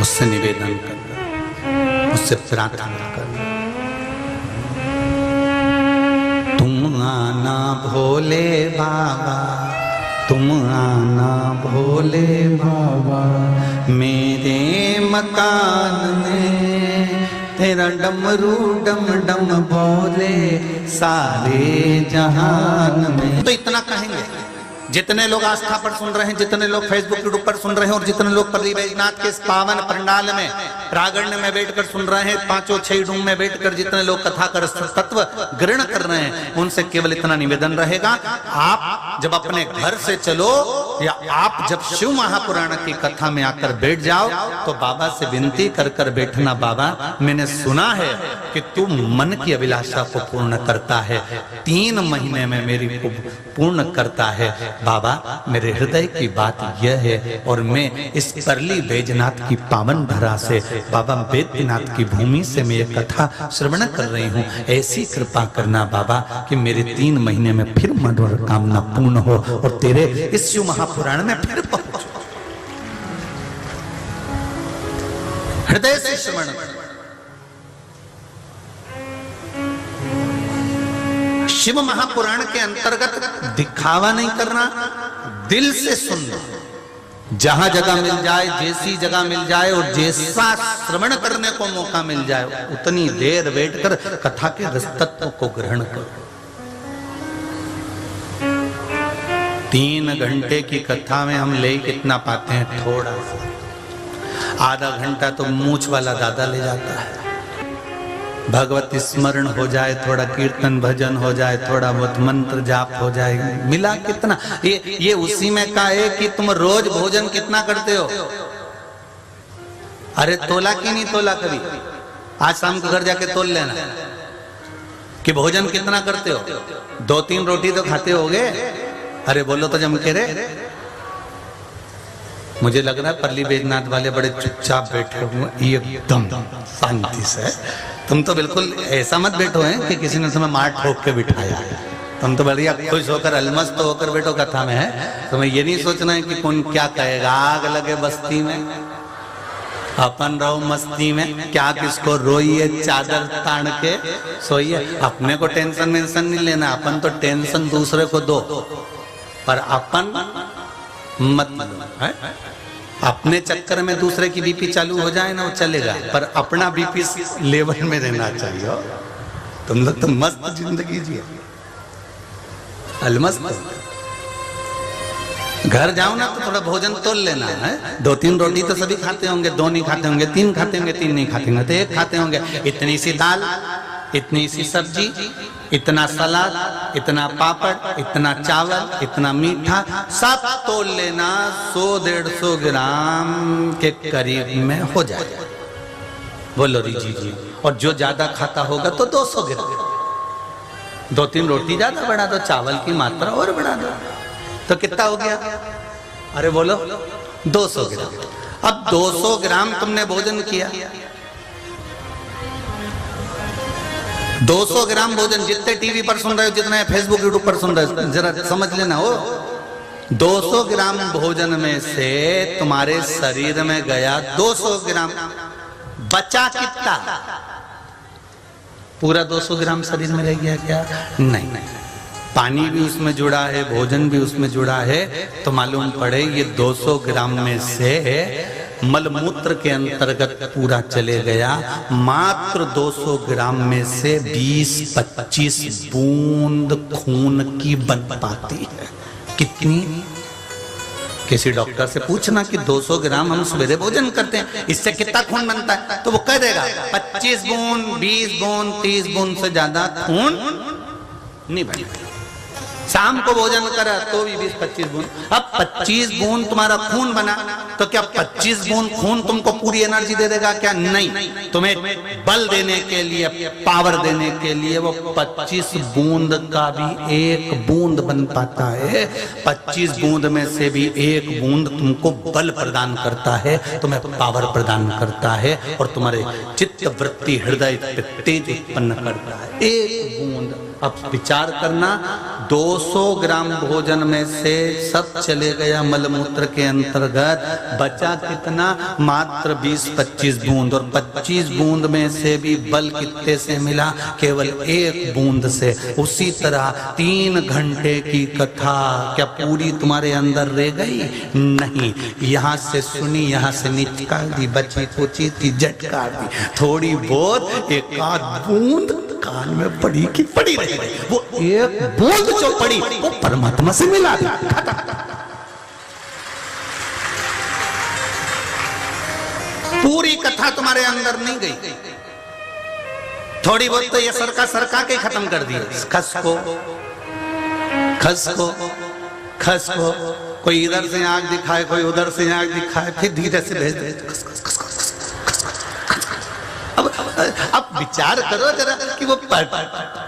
उससे निवेदन करना, उससे प्रार्थना करना। तुम आना भोले बाबा, तुम आना भोले बाबा, मेरे मकान में तेरा डमरू डम डम बोले सारे जहान में। तो इतना कहेंगे जितने लोग आस्था पर सुन रहे हैं, जितने लोग फेसबुक यूट्यूब पर सुन रहे हैं और जितने लोग परली बैजनाथ के इस पावन पंडाल में प्रागण्य में बैठकर सुन रहे हैं, 5-6 रूम में बैठकर जितने लोग कथा कर तत्व ग्रहण कर रहे हैं, उनसे केवल इतना निवेदन रहेगा, आप जब अपने घर से चलो या आप जब शिव महापुराण की कथा में आकर बैठ जाओ तो बाबा से विनती कर कर बैठना, बाबा मैंने सुना है कि तू मन की अभिलाषा को पूर्ण करता है, 3 महीने में मेरी को पूर्ण करता है। बाबा मेरे हृदय की बात यह है और मैं इस परली बैजनाथ की पावन धरा से, बाबा बैद्यनाथ की भूमि से मैं ये कथा श्रवण कर रही हूँ। ऐसी कृपा करना बाबा कि मेरे 3 महीने में फिर मनोकामना पूर्ण हो और तेरे इस शिव महापुराण में फिर पहुंचो। हृदय से श्रवण, शिव महापुराण के अंतर्गत दिखावा नहीं करना, दिल से सुनना। जहां जगह मिल जाए, जैसी जगह मिल जाए और जैसा श्रवण करने को मौका मिल जाए, उतनी देर बैठकर कथा के रसतत्व को ग्रहण करो। 3 घंटे की कथा में हम ले कितना पाते हैं? थोड़ा सा, आधा घंटा तो मूछ वाला दादा ले जाता है। भगवत स्मरण हो जाए, थोड़ा कीर्तन भजन हो जाए, थोड़ा बहुत मंत्र जाप हो जाए, मिला कितना? ये उसी में का है कि तुम रोज भोजन कितना करते हो? अरे तोला कि नहीं तोला? कभी आज शाम को घर जाके तोल लेना कि भोजन कितना करते हो। 2-3 रोटी तो खाते होगे। अरे बोलो तो जम के रे। मुझे लग रहा है परली बैजनाथ वाले बड़े चुपचाप बैठे हुए एकदम शांति से। तुम तो बिल्कुल ऐसा मत बैठो हैं कि किसी ने तुम्हें मार ठोक के बिठाया। तुम तो बढ़िया खुश होकर अलमस्त होकर बैठो कथा में है। तुम्हें ये नहीं सोचना है कि कौन क्या कहेगा। आग लगे बस्ती में, अपन रहो मस्ती में, क्या किसको रोइए चादर तान के सोइए। अपने को टेंशन वेंशन नहीं लेना, अपन तो टेंशन दूसरे को दो पर अपन मत लो। अपने चक्कर में दूसरे की बीपी चालू हो जाए ना, वो चलेगा, पर अपना बीपी लेवल में रहना चाहिए। तुम लोग तो मस्त जिंदगी जिए, अलमस्त। घर जाओ ना तो थोड़ा भोजन तोल लेना है। 2-3 रोटी तो सभी खाते होंगे, 2 नहीं खाते होंगे, 3 खाते होंगे, 3 नहीं खाते होंगे तो 1 खाते होंगे। इतनी सी दाल, इतनी सी सब्जी, इतना सलाद, इतना पापड़, इतना चावल, इतना मीठा, सब तोल लेना। 100-150 ग्राम के करीब में हो जाए। बोलो रिजी जी। और जो ज्यादा खाता होगा तो 200 ग्राम। 2-3 रोटी ज्यादा बढ़ा दो, चावल की मात्रा और बढ़ा दो, तो कितना हो गया? अरे बोलो 200 ग्राम। अब 200 ग्राम तुमने भोजन किया, 200 ग्राम भोजन, जितने टीवी पर सुन रहे हो, जितना फेसबुक यूट्यूब पर सुन रहे हो, जरा समझ लेना हो। 200 ग्राम भोजन में से तुम्हारे शरीर में गया 200 ग्राम, बचा कितना? पूरा 200 ग्राम शरीर में रह गया क्या? नहीं, पानी भी उसमें जुड़ा है, भोजन भी उसमें जुड़ा है। तो मालूम पड़े ये 200 ग्राम में से मलमूत्र के अंतर्गत पूरा चले गया। मात्र 200 ग्राम में से 20-25 बूंद खून की बन पाती है। कितनी? किसी डॉक्टर से पूछना कि 200 ग्राम हम सवेरे भोजन करते हैं, इससे कितना खून बनता है, तो वो कह देगा 25 बूंद, 20 बूंद, 30 बूंद से ज्यादा खून नहीं बनता। शाम को भोजन करा तो भी 20-25 बूंद। अब 25 बूंद तुम्हारा खून बना तो क्या 25 बूंद खून तुमको पूरी एनर्जी दे देगा? क्या नहीं, तुम्हें बल देने के लिए, पावर देने के लिए वो 25 बूंद का भी एक बूंद बन पाता है। 25 बूंद में से भी एक बूंद तुमको बल प्रदान करता है, तुम्हें पावर प्रदान करता है और तुम्हारे चित्त वृत्ति हृदय पे तेज उत्पन्न करता है। एक बूंद। अब विचार करना, 200 ग्राम भोजन में से सब चले गया मलमूत्र के अंतर्गत, बचा कितना? मात्र 20-25 बूंद। और 25 बूंद में से भी बल कितने से मिला? केवल एक बूंद से। उसी तरह 3 घंटे की कथा क्या पूरी तुम्हारे अंदर रह गई? नहीं, यहाँ से सुनी, यहाँ से निकाल दी, बची कुची थी झटका दी, थोड़ी बहुत एक आध बूंद कान में पड़ी की पड़ी रही। वो एक बूंद जो पड़ी वो परमात्मा से मिला दी। पूरी कथा तुम्हारे अंदर नहीं गई, थोड़ी बहुत तो ये सरका के खत्म कर दिया। खस को कोई इधर से आंख दिखाए, कोई उधर से आंख दिखाए, फिर धीरे से भेज दे। अब विचार करो जरा कि वो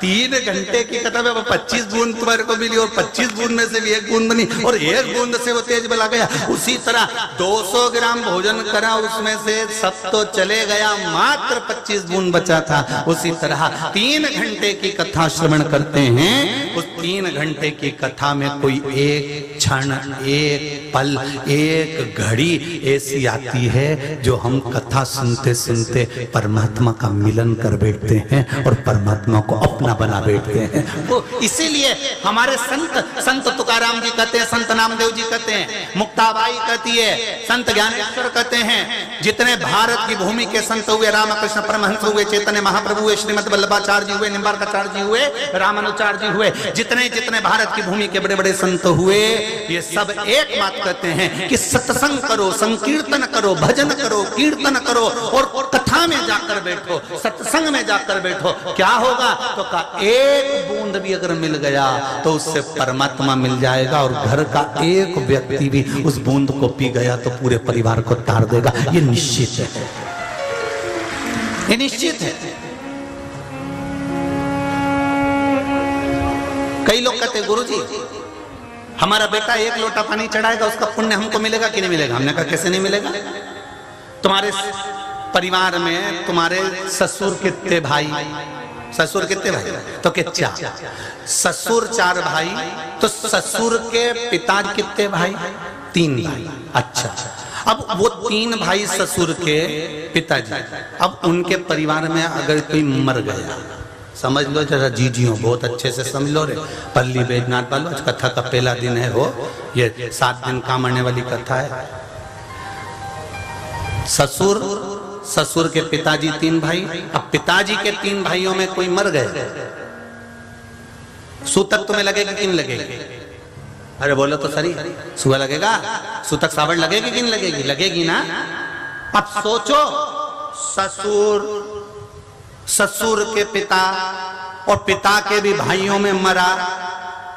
3 घंटे की कथा में 25 बूंद तुम्हारे को मिली और 25 बूंद में से भी एक बूंद बनी और एक बूंद से वो तेज बला गया। उसी तरह 200 ग्राम भोजन करा, उसमें से सब तो चले गया, मात्र 25 बूंद बचा था। उसी तरह 3 घंटे की कथा श्रवण करते हैं, उस 3 घंटे की कथा में कोई एक क्षण, एक पल, एक घड़ी ऐसी आती है जो हम कथा सुनते सुनते परमात्मा का मिलन कर बैठते हैं और परमात्मा को अपना बना बैठते हैं। वो इसीलिए हमारे संत तुकाराम जी कहते हैं, संत नामदेव जी कहते हैं, मुक्ताबाई कहती है, संत ज्ञानेश्वर कहते हैं, जितने भारत की भूमि के संत हुए, रामकृष्ण परमहंस हुए, चैतन्य महाप्रभु हुए, श्रीमद वल्लभाचार्य जी हुए, निम्बार्काचार्य जी हुए, रामानुचार्य जी हुए, जितने जितने भारत की भूमि के बड़े बड़े संत हुए, ये सब एक बात कहते हैं कि सत्संग करो, संकीर्तन करो, भजन करो, कीर्तन करो और कथा में जाकर बैठो, सत्संग में जाकर बैठो। क्या होगा? तो का एक बूंद भी अगर मिल गया तो उससे परमात्मा मिल जाएगा और घर का एक व्यक्ति भी उस बूंद को पी गया तो पूरे परिवार को तार देगा। ये निश्चित है, ये निश्चित है। कई लोग कहते हैं गुरुजी हमारा बेटा 1 लोटा पानी चढ़ाएगा, उसका पुण्य हमको मिलेगा कि नहीं मिलेगा? हमने कहा कैसे नहीं मिलेगा? तुम्हारे परिवार में तुम्हारे ससुर कितने भाई? ससुर कितने भाई? तो के 4। ससुर 4 भाई, तो ससुर के पिताजी कितने भाई? 3 भाई। अच्छा, अब वो 3 भाई ससुर के पिताजी, अब उनके परिवार में अगर कोई मर गया, समझ लो जरा जीजियों, बहुत अच्छे से समझ लो रे, पल्ली बैजनाथ वालों, आज कथा का पहला दिन है, वो ये 7 दिन काम आने वाली कथा है। ससुर के पिताजी 3 भाई, अब पिताजी के 3 भाइयों में कोई मर गए, सूतक तुम्हें लगेगी कि नहीं लगेगी? अरे बोलो तो सही, सुबह लगेगा? सूतक सावड़ लगेगी कि नहीं लगेगी? लगेगी ना। अब सोचो, ससुर के पिता और पिता के भी भाइयों में मरा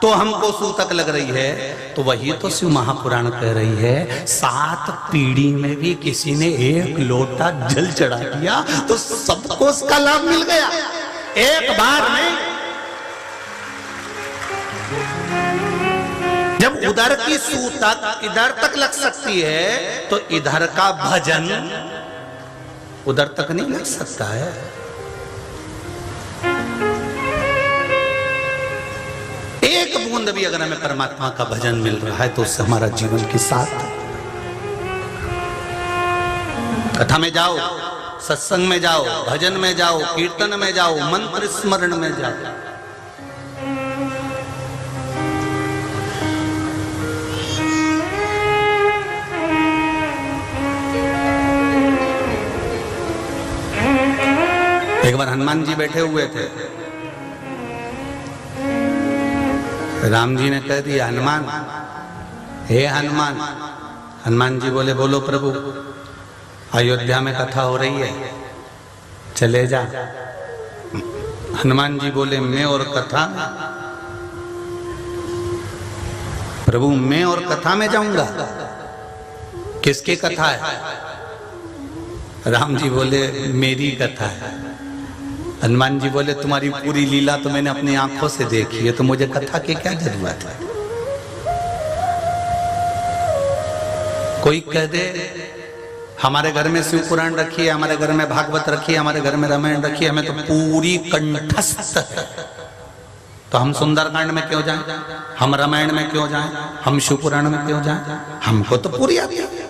तो हमको सूतक लग रही है। तो वही तो शिव महापुराण कह रही है, 7 पीढ़ी में भी किसी ने 1 लोटा जल चढ़ा दिया तो सबको उसका लाभ मिल गया एक बार में। जब उधर की सूतक इधर तक लग सकती है तो इधर का भजन उधर तक नहीं लग सकता है। एक बूंद भी अगर हमें परमात्मा का भजन मिल रहा है तो उससे हमारा जीवन के साथ। कथा में जाओ, सत्संग में जाओ, भजन में जाओ, कीर्तन में जाओ, मंत्र स्मरण में जाओ। एक बार हनुमान जी बैठे हुए थे, राम जी ने कह दिया हनुमान, हे हनुमान। हनुमान जी बोले बोलो प्रभु, अयोध्या में कथा हो रही है, चले जा। हनुमान जी बोले मैं और कथा में? प्रभु मैं और कथा में जाऊंगा? किसकी कथा है? राम जी बोले मेरी कथा है। हनुमान जी बोले तुम्हारी पूरी लीला तो मैंने अपनी आंखों से देखी है, तो मुझे कथा की क्या जरूरत है? कोई कह दे हमारे घर में शिव पुराण रखी है, हमारे घर में भागवत रखी है, हमारे घर में रामायण रखी है, हमें तो पूरी कंठस्थ है, तो हम सुंदरकांड में क्यों जाएं? हम रामायण में क्यों जाएं? हम शिव पुराण में क्यों जाएं? हमको तो पूरी आती है।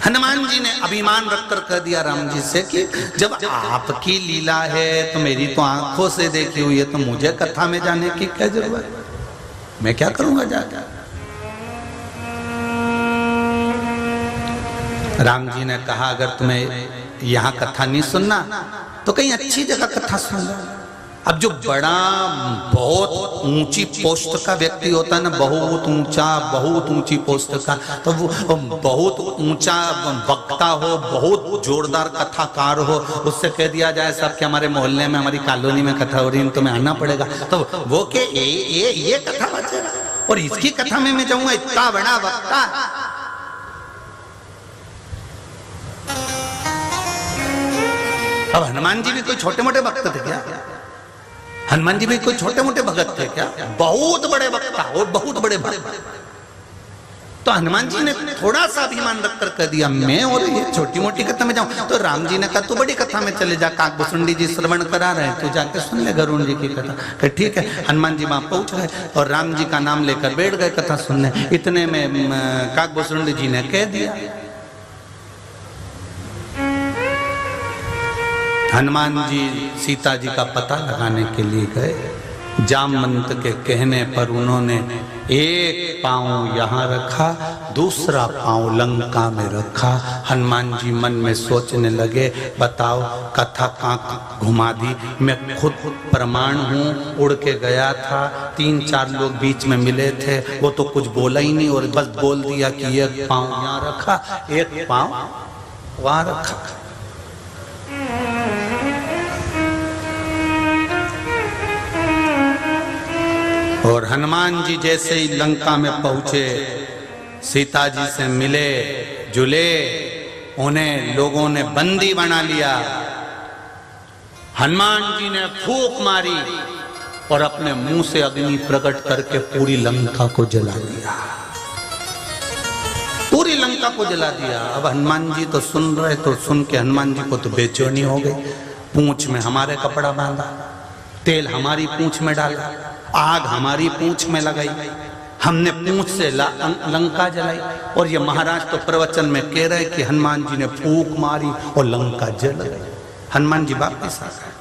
हनुमान जी ने अभिमान रखकर कह दिया राम जी से कि जब आपकी लीला है तो मेरी तो आंखों से देखी हुई है, तो मुझे कथा में जाने की क्या जरूरत है? मैं क्या करूंगा जाकर? राम जी ने कहा अगर तुम्हें यहाँ कथा नहीं सुनना तो कहीं अच्छी जगह कथा सुन लो। अब जो बड़ा बहुत ऊंची पोस्ट का व्यक्ति होता है ना, बहुत ऊंची पोस्ट का, तो वो बहुत ऊंचा वक्ता हो, बहुत जोरदार कथाकार हो, उससे कह दिया जाए सब कि हमारे मोहल्ले में, हमारी कॉलोनी में कथा हो रही है, तुम्हें आना पड़ेगा, तो वो के ये कथा बचेगा और इसकी कथा में मैं जाऊंगा, इतना बड़ा वक्ता। अब हनुमान जी भी कोई छोटे मोटे भक्त थे क्या? हनुमान जी भी कोई छोटे मोटे भगत थे क्या? बहुत बड़े वक्ता और बहुत बड़े भक्त। तो हनुमान जी ने थोड़ा सा अभिमान रखकर कह दिया मैं और ये छोटी मोटी कथा में जाऊं। तो राम जी ने कहा तू बड़ी कथा में चले जा, काकभूषुंडी जी श्रवण करा रहे हैं, तू जाके सुन ले गरुड़ जी की कथा। ठीक है, हनुमान जी वहां पहुंच गए और राम जी का नाम लेकर बैठ गए कथा सुनने। इतने में काकभूषुंडी जी ने कह दिया। हनुमान जी सीता जी का पता लगाने के लिए गए। जामवंत के कहने पर उन्होंने एक पांव यहाँ रखा, दूसरा पांव लंका में रखा। हनुमान जी मन में सोचने लगे बताओ कथा कहाँ घुमा दी, मैं खुद प्रमाण हूँ, उड़ के गया था, 3-4 लोग बीच में मिले थे, वो तो कुछ बोला ही नहीं और बस बोल दिया कि एक पांव यहाँ रखा, एक पांव वहां रखा। और हनुमान जी जैसे ही लंका में पहुंचे, सीता जी से मिले जुले, उन्हें लोगों ने बंदी बना लिया। हनुमान जी ने फूंक मारी और अपने मुंह से अग्नि प्रकट करके पूरी लंका को जला दिया, पूरी लंका को जला दिया। अब हनुमान जी तो सुन रहे, तो सुन के हनुमान जी को तो बेचैनी हो गई। पूंछ में हमारे कपड़ा बांधा, तेल हमारी पूंछ में डाला, आग हमारी पूंछ में लगाई, हमने पूंछ से लंका जलाई। और ये महाराज तो प्रवचन में कह रहे कि हनुमान जी ने फूंक मारी और लंका जल गई। हनुमान जी वापस आ गए।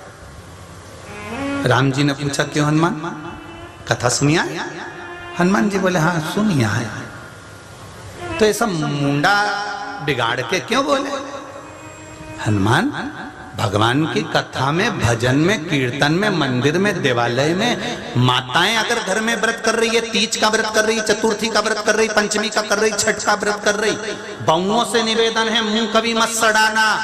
राम जी ने पूछा क्यों हनुमान, कथा सुनिया? हनुमान जी बोले हाँ सुनिया है। तो ऐसा मुंडा बिगाड़ के क्यों बोले? हनुमान भगवान की कथा में, भजन में, कीर्तन में, मंदिर में, देवालय में माताएं अगर घर में व्रत कर रही है, तीज का व्रत कर रही, चतुर्थी का व्रत कर रही, पंचमी का कर रही, छठ का व्रत कर रही, बहुओं से निवेदन है मुंह कभी मत सड़ाना।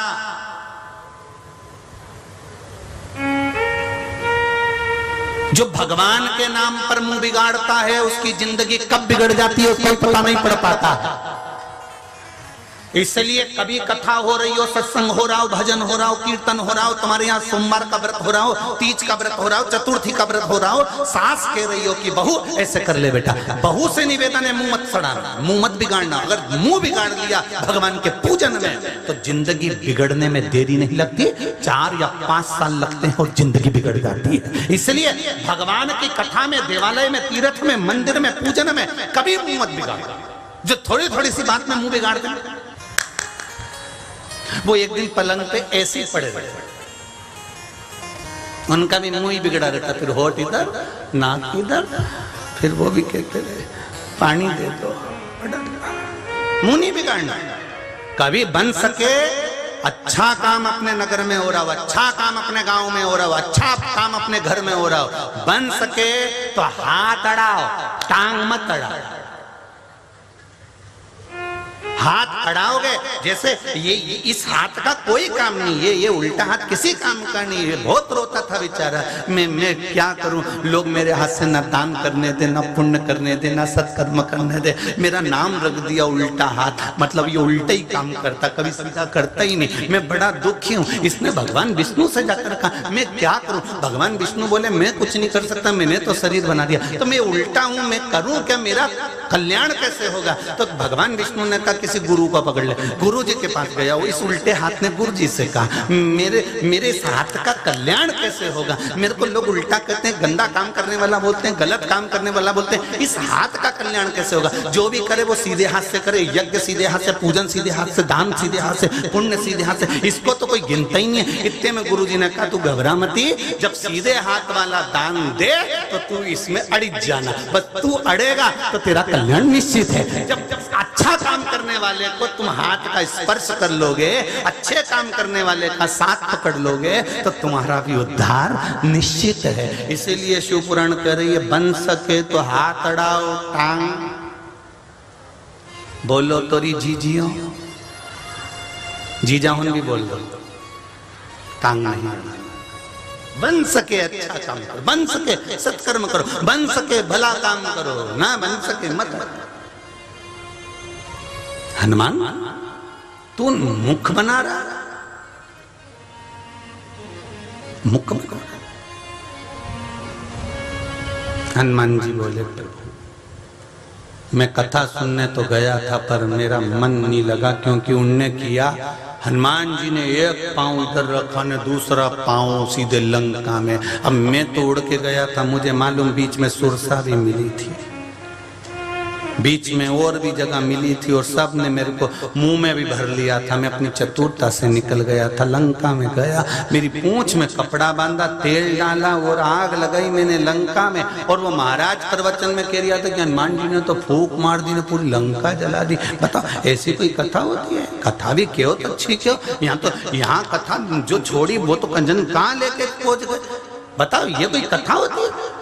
जो भगवान के नाम पर मुंह बिगाड़ता है उसकी जिंदगी कब बिगड़ जाती है कोई पता नहीं पड़ पाता। इसलिए कभी कथा हो रही हो, सत्संग हो रहा हो, भजन हो रहा हो, कीर्तन हो रहा हो, तुम्हारे यहाँ सोमवार का व्रत हो रहा हो, तीज का व्रत हो रहा हो, चतुर्थी का व्रत हो रहा हो, सास कह रही हो कि बहू ऐसे कर ले बेटा, बहू से निवेदन है मुंह मत सड़ाना, मुंह मत बिगाड़ना। अगर मुंह बिगाड़ लिया भगवान के पूजन में तो जिंदगी बिगड़ने में देरी नहीं लगती, 4 या 5 साल लगते हैं और जिंदगी बिगड़ जाती है। इसलिए भगवान की कथा में, देवालय में, तीर्थ में, मंदिर में, पूजन में कभी मुंह मत बिगाड़ो। जो थोड़ी थोड़ी सी बात में मुंह बिगाड़ दें, वो एक दिन पलंग पे ऐसे ही पड़े रहे, उनका भी मुंह ही बिगड़ा रहता, फिर होठ इधर, नाक इधर, फिर वो भी कहते रहे पानी दे दो, मुंह नहीं बिगाड़ना। कभी बन सके अच्छा काम अपने नगर में हो रहा हो, अच्छा काम अपने गांव में हो रहा हो, अच्छा काम अपने घर में हो रहा हो, बन सके तो हाथ अड़ाओ, टांग मत अड़ाओ। हाथ अड़ाओगे जैसे ये इस हाथ का कोई काम नहीं है, ये उल्टा हाथ किसी काम का नहीं है। बहुत रोता था बेचारा, मैं क्या करूं, लोग मेरे हाथ से ना दान करने दे, ना पुण्य करने दे, ना सत्कर्म करने दे, मेरा नाम रख दिया उल्टा हाथ, मतलब ये उल्टा ही काम करता, कभी सीधा करता ही नहीं। मैं बड़ा दुखी हूं। इसने भगवान विष्णु से जाकर कहा मैं क्या करूं। भगवान विष्णु बोले मैं कुछ नहीं कर सकता, मैंने तो शरीर बना दिया, तो मैं उल्टा हूं, मैं करूं क्या, मेरा कल्याण कैसे होगा। तो भगवान विष्णु ने कहा किसी गुरु को पकड़ ले। गुरु जी के पास गया, वो इस उल्टे हाथ ने गुरु जी से कहा मेरे इस हाथ का कल्याण कैसे होगा। मेरे को लोग उल्टा कहते हैं, गंदा काम करने वाला बोलते हैं, गलत काम करने वाला बोलते हैं, इस हाथ का कल्याण कैसे होगा। जो भी करे वो सीधे हाथ से करे, यज्ञ सीधे हाथ से, पूजन सीधे हाथ से, दान सीधे हाथ से, पुण्य सीधे हाथ से, इसको तो कोई गिनता ही नहीं है। इतने में गुरु जी ने कहा तू घबरा मती, जब सीधे हाथ वाला दान दे तो तू इसमें अड़िज जाना, बस तू अड़ेगा तो तेरा कल्याण निश्चित है। जब अच्छा काम करने वाले को तुम हाथ का स्पर्श कर लोगे, अच्छे काम करने वाले का साथ पकड़ लोगे, तो तुम्हारा भी उद्धार निश्चित है। इसीलिए शिव पुराण कह रही है बन सके तो हाथ अड़ाओ, टांग बोलो तोरी जीजियो, जीजा हुन भी बोल दो, टांग नहीं। बन सके अच्छा काम करो, बन सके सत्कर्म करो, बन सके भला काम करो, ना बन सके मत। हनुमान तू मुख बना रहा, मुख बना। हनुमान जी बोले प्रभु मैं कथा सुनने तो गया था पर मेरा मन नहीं लगा, क्योंकि उनने किया, हनुमान जी ने एक पांव इधर रखा ने दूसरा पांव सीधे लंका में। अब मैं तो उड़ के गया था, मुझे मालूम बीच में सुरसा भी मिली थी, बीच में और भी जगह मिली थी, और सब ने मेरे को मुंह में भी भर लिया था। मैं अपनी चतुरता से निकल गया था, लंका में गया, मेरी पूंछ में कपड़ा बांधा, तेल डाला और आग लगाई मैंने लंका में। और वो महाराज प्रवचन में कह रहा था कि हनुमान जी ने तो फूंक मार दी, ने पूरी लंका जला दी। बताओ ऐसी कोई कथा होती है? कथा भी क्यों तो अच्छी क्यों, यहाँ कथा जो छोड़ी वो तो कंजन कहाँ लेके पहुंच गए। बताओ ये कोई कथा होती है?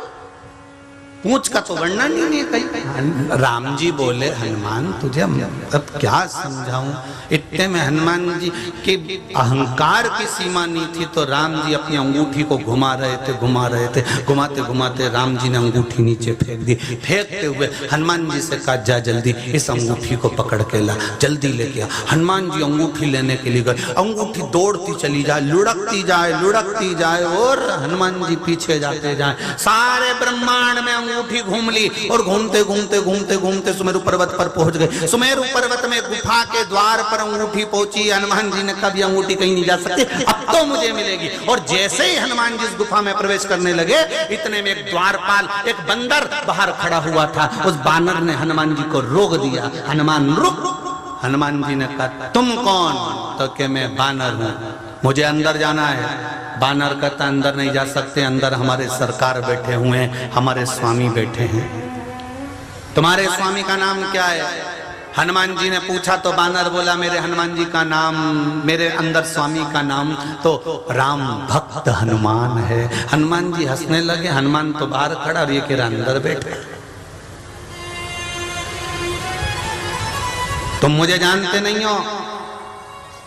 पूछ का तो वर्णन ही नहीं कहीं। राम जी बोले हनुमान तुझे अब क्या समझाऊं। इतने में हनुमान जी के अहंकार की सीमा नहीं थी, तो राम जी अपनी अंगूठी को घुमा रहे थे, घुमाते घुमाते राम जी ने अंगूठी नीचे फेंक दी। फेंकते हुए हनुमान जी से कहा जा जल्दी इस अंगूठी को पकड़ के ला, जल्दी लेके आ। हनुमान जी अंगूठी लेने के लिए गए, अंगूठी दौड़ती चली जाए, लुढ़कती जाए और हनुमान जी पीछे जाते जाए। सारे ब्रह्मांड में अंगूठी घूम ली और घूमते सुमेरु पर्वत पर पहुंच गए। सुमेरु पर्वत में गुफा के द्वार पर अंगूठी पहुंची। हनुमान जी ने कभी अंगूठी कहीं नहीं जा सकती, अब तो मुझे मिलेगी। और जैसे ही हनुमान जी इस गुफा में प्रवेश करने लगे, इतने में एक द्वारपाल, एक बंदर बाहर खड़ा हुआ था। उस बानर ने हनुमान जी को रोक दिया, हनुमान रुक। हनुमान जी ने कहा तुम कौन? तो कि मैं बानर हूं, मुझे अंदर जाना है। बानर कहता अंदर नहीं जा सकते, अंदर हमारे सरकार बैठे हुए हैं, हमारे स्वामी बैठे हैं। तुम्हारे स्वामी का नाम क्या है? हनुमान जी ने पूछा तो बानर बोला मेरे हनुमान जी का नाम, मेरे अंदर स्वामी का नाम तो राम भक्त हनुमान है। हनुमान जी हंसने लगे। हनुमान तो बाहर खड़ा और ये कह रहा अंदर बैठे। तुम मुझे जानते नहीं हो,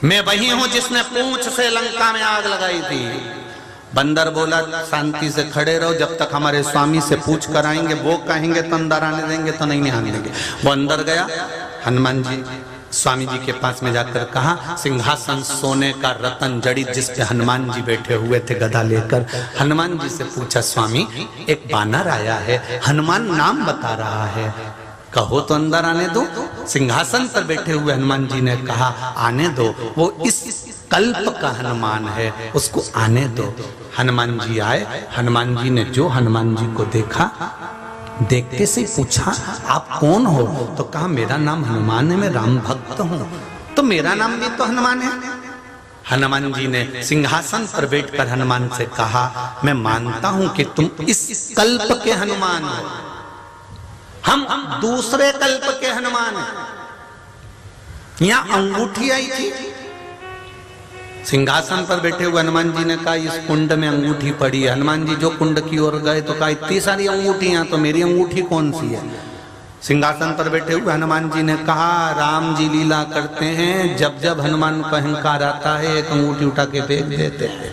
मैं वही हूं जिसने पूंछ से लंका में आग लगाई थी। बंदर बोला शांति से खड़े रहो, जब तक हमारे स्वामी से पूछ कर आएंगे, वो कहेंगे तो अंदर आने देंगे, तो नहीं आने देंगे। वो अंदर गया। हनुमान जी स्वामी जी के पास में जाकर कहा सिंहासन सोने का रतन जड़ित जिस पे हनुमान जी बैठे हुए थे गदा लेकर। हनुमान जी से पूछा स्वामी एक बानर आया है, हनुमान नाम बता रहा है, कहो तो अंदर आने दो। सिंहासन पर बैठे हुए हनुमान जी ने कहा आने दो, वो इस कल्प का हनुमान है, उसको आने दो। हनुमान जी आए। हनुमान जी ने जो हनुमान जी को देखा, देखते से पूछा आप कौन हो? तो कहा मेरा नाम हनुमान है, मैं राम भक्त हूँ। तो मेरा नाम भी तो हनुमान है। हनुमान जी ने सिंहासन पर बैठकर हनुमान से कहा मैं मानता हूं कि तुम इस कल्प के हनुमान हो, हम दूसरे कल्प के हनुमान हैं। यहां अंगूठी आई थी, सिंहासन पर बैठे हुए हनुमान जी ने कहा इस कुंड में अंगूठी पड़ी है। हनुमान जी जो कुंड की ओर गए तो कहा इतनी सारी अंगूठियां, तो मेरी अंगूठी कौन सी है? सिंहासन पर बैठे हुए हनुमान जी ने कहा राम जी लीला करते हैं, जब जब हनुमान का अहंकार आता है एक अंगूठी उठा के फेंक देते हैं।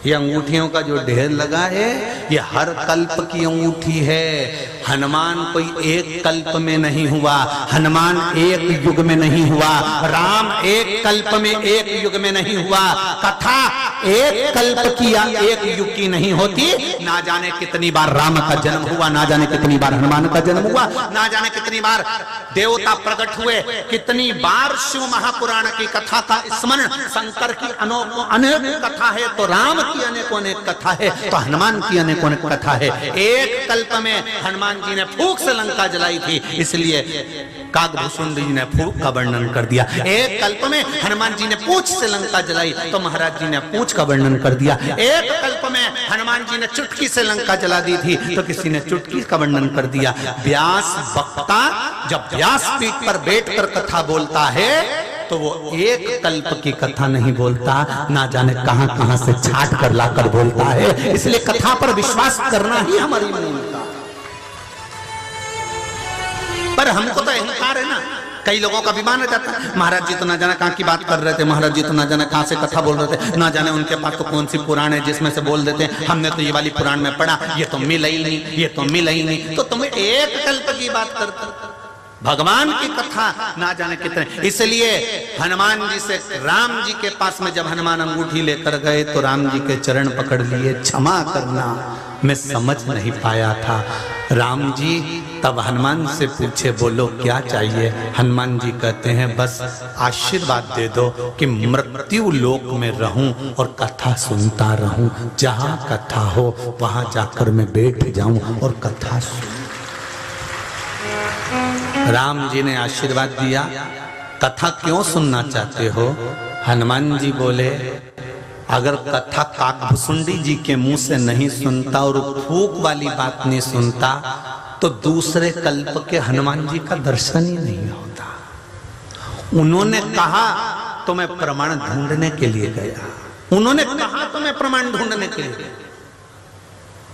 ये अंगूठियों का जो ढेर लगा है ये हर कल्प की अंगूठी है। हनुमान कोई एक कल्प में नहीं हुआ, हनुमान एक युग में नहीं हुआ, राम एक कल्प में एक युग में नहीं हुआ, कथा एक कल्प की या एक युग की नहीं होती। ना जाने कितनी बार राम का जन्म हुआ, ना जाने कितनी बार हनुमान का जन्म हुआ, ना जाने कितनी बार देवता प्रकट हुए, कितनी बार शिव महापुराण की कथा का स्मरण, शंकर की अनेक कथा है तो राम की अनेकों अनेक कथा है तो हनुमान की अनेकों अनेक कथा है। एक कल्प में हनुमान जी ने फूंक से लंका जलाई थी, इसलिए काकभूषुंड जी ने फूंक का वर्णन कर दिया। एक कल्प में हनुमान जी ने पूंछ से लंका जलाई तो महाराज जी ने पूंछ का वर्णन कर दिया। एक कल्प में हनुमान जी ने चुटकी से लंका जला दी थी तो किसी ने चुटकी का वर्णन कर दिया। व्यास वक्ता जब व्यासपीठ पर बैठकर कथा बोलता है तो वो एक कल्प की कथा नहीं बोलता, ना जाने कहां कहां से छाट कर लाकर बोलता है। इसलिए कथा पर विश्वास करना ही हमारी मूलता। पर हमको तो अहंकार है ना, कई लोगों का अभिमान हो जाता है महाराज जी तो ना जाने कहां की बात कर रहे थे, महाराज जी तो ना जाने कहां से कथा बोल रहे थे, ना जाने उनके पास तो कौन सी पुराण है जिसमें से बोल देते हैं हमने तो ये वाली पुराण में पढ़ा, ये तो मिला ही नहीं, ये तो मिला ही नहीं। तो तुम्हें एक कल्प की बात करते, भगवान की कथा ना जाने कितने। इसलिए हनुमान जी से राम जी के पास में जब हनुमान अंगूठी लेकर गए तो राम जी के चरण पकड़ लिए, क्षमा करना मैं समझ नहीं पाया था। राम जी तब हनुमान से पूछे बोलो क्या चाहिए? हनुमान जी कहते हैं बस आशीर्वाद दे दो कि मृत्यु लोक में रहूं और कथा सुनता रहूं, जहां कथा हो वहां जाकर मैं बैठ जाऊं और कथा सुन। राम जी ने आशीर्वाद दिया। कथा क्यों सुनना चाहते हो? हनुमान जी बोले अगर कथा काकभूषुंडी जी के मुंह से नहीं सुनता और फूक वाली बात नहीं सुनता तो दूसरे कल्प के हनुमान जी का दर्शन ही नहीं होता। उन्होंने कहा तो मैं प्रमाण ढूंढने के लिए गया, उन्होंने कहा तो मैं प्रमाण ढूंढने के लिए।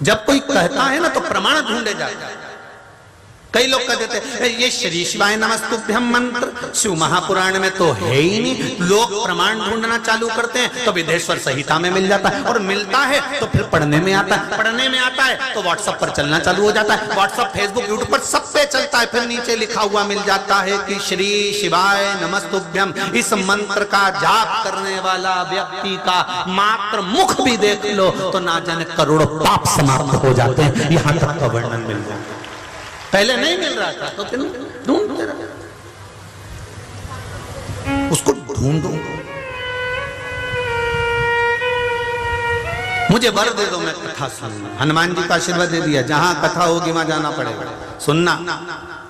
जब कोई कहता है ना तो प्रमाण ढूंढे जाता है। कई लोग कह देते हैं ये श्री शिवाय नमस्तुभ्यम मंत्र शिव महापुराण में तो है ही नहीं। लोग प्रमाण ढूंढना चालू करते हैं तो विदेश्वर संहिता में मिल जाता है, और मिलता है तो फिर पढ़ने में आता है, पढ़ने में आता है तो व्हाट्सएप पर चलना चालू हो जाता है, व्हाट्सएप फेसबुक यूट्यूब पर सब पे चलता है। फिर नीचे लिखा हुआ मिल जाता है कि श्री शिवाय नमस्तुभ्यम। इस मंत्र का जाप करने वाला व्यक्ति का मात्र मुख भी देख लो तो ना जाने करोड़ों पाप समाप्त हो जाते हैं। यहाँ तक का वर्णन मिल जाता है। पहले नहीं मिल रहा था तो फिर ढूंढते रहे, उसको ढूंढो। मुझे वर दे दो मैं कथा सुनूं। हनुमान जी का आशीर्वाद दे दिया, जहां कथा होगी वहां जाना पड़ेगा, सुनना।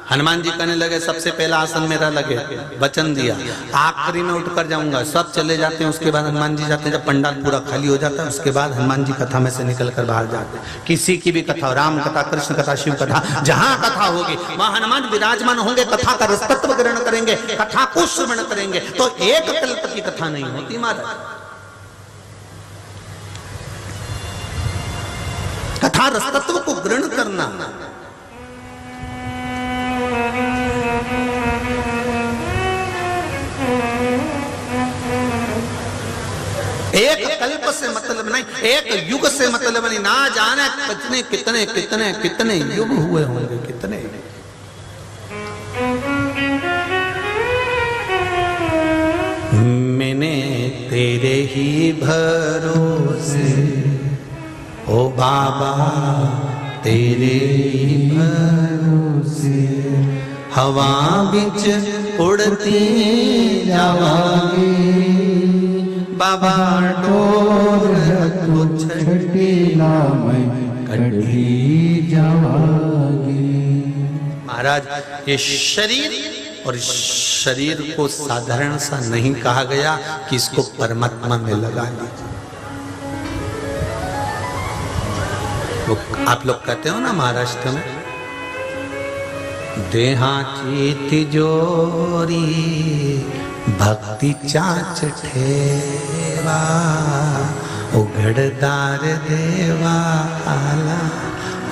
हनुमान जी कहने लगे सबसे पहला आसन मेरा लगे, वचन दिया, आखिरी में उठकर जाऊंगा। सब चले जाते हैं, उसके बाद हनुमान जी जाते हैं। जब पंडाल पूरा खाली हो जाता है उसके बाद हनुमान जी कथा में से निकल कर बाहर जाते हैं। किसी की भी कथा, राम कथा, कृष्ण कथा, शिव कथा, जहां कथा होगी वहां हनुमान विराजमान होंगे, कथा का रसतत्व ग्रहण करेंगे, कथा को श्रवण करेंगे। तो एक कल्प की कथा नहीं होती महाराज, कथा रसतत्व को ग्रहण करना। एक कल्प से मतलब नहीं, एक युग से मतलब नहीं। ना जाने कितने कितने कितने कितने युग हुए होंगे, कितने। मैंने तेरे ही भरोसे ओ बाबा, तेरे ही भरोसे हवा बिच उड़ती जावांगी बाबा, डोर छठीला में कटी जावांगी। महाराज ये शरीर, और इस शरीर को साधारण सा नहीं कहा गया कि इसको परमात्मा में लगा लीजिए। वो आप लोग कहते हो ना महाराष्ट्र में, देहाची तिजोरी भक्ति चाच ठेवा उघड़दार देवा आला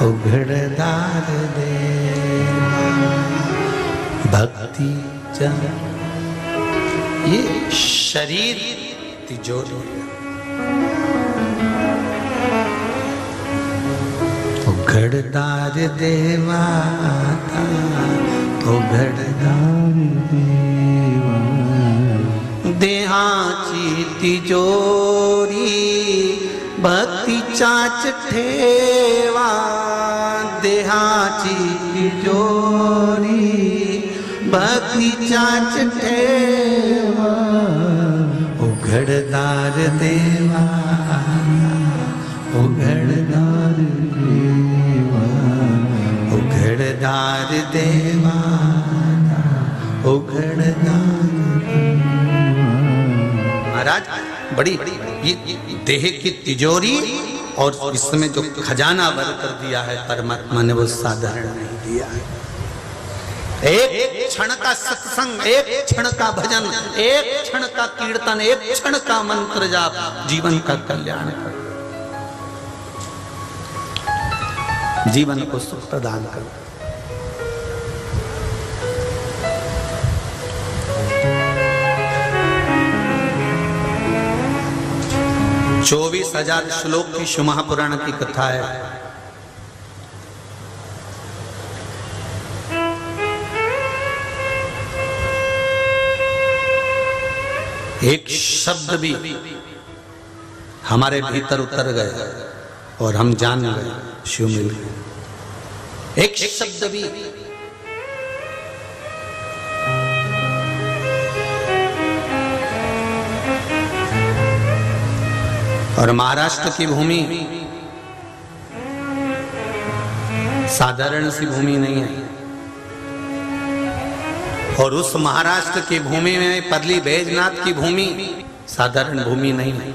उघड़दार देवा भक्ति चाच। ये शरीर तिजोरी उघड़दार देवा उघड़दार देवा देहाची तिजोरी भक्ति चाच ठेवा देहाची तिजोरी भक्ति चाच ठेवा उघड़दार देवा उघड़दार देवा उघड़दार देवा उघड़दार। महाराज बड़ी ये देह की तिजोरी और इसमें जो खजाना भर कर दिया है परमात्मा ने वो साधारण नहीं दिया है। एक क्षण का सत्संग, एक क्षण का भजन, एक क्षण का कीर्तन, एक क्षण का मंत्र जाप जीवन का कल्याण कर, जीवन को सुख प्रदान कर। 24,000 श्लोक की शिव महापुराण की कथा है। एक शब्द भी हमारे भीतर उतर गए और हम जान गए शिव मिल गए। एक शब्द भी और महाराष्ट्र की भूमि साधारण सी भूमि नहीं है और उस महाराष्ट्र की भूमि में परली बैजनाथ की भूमि साधारण भूमि नहीं है,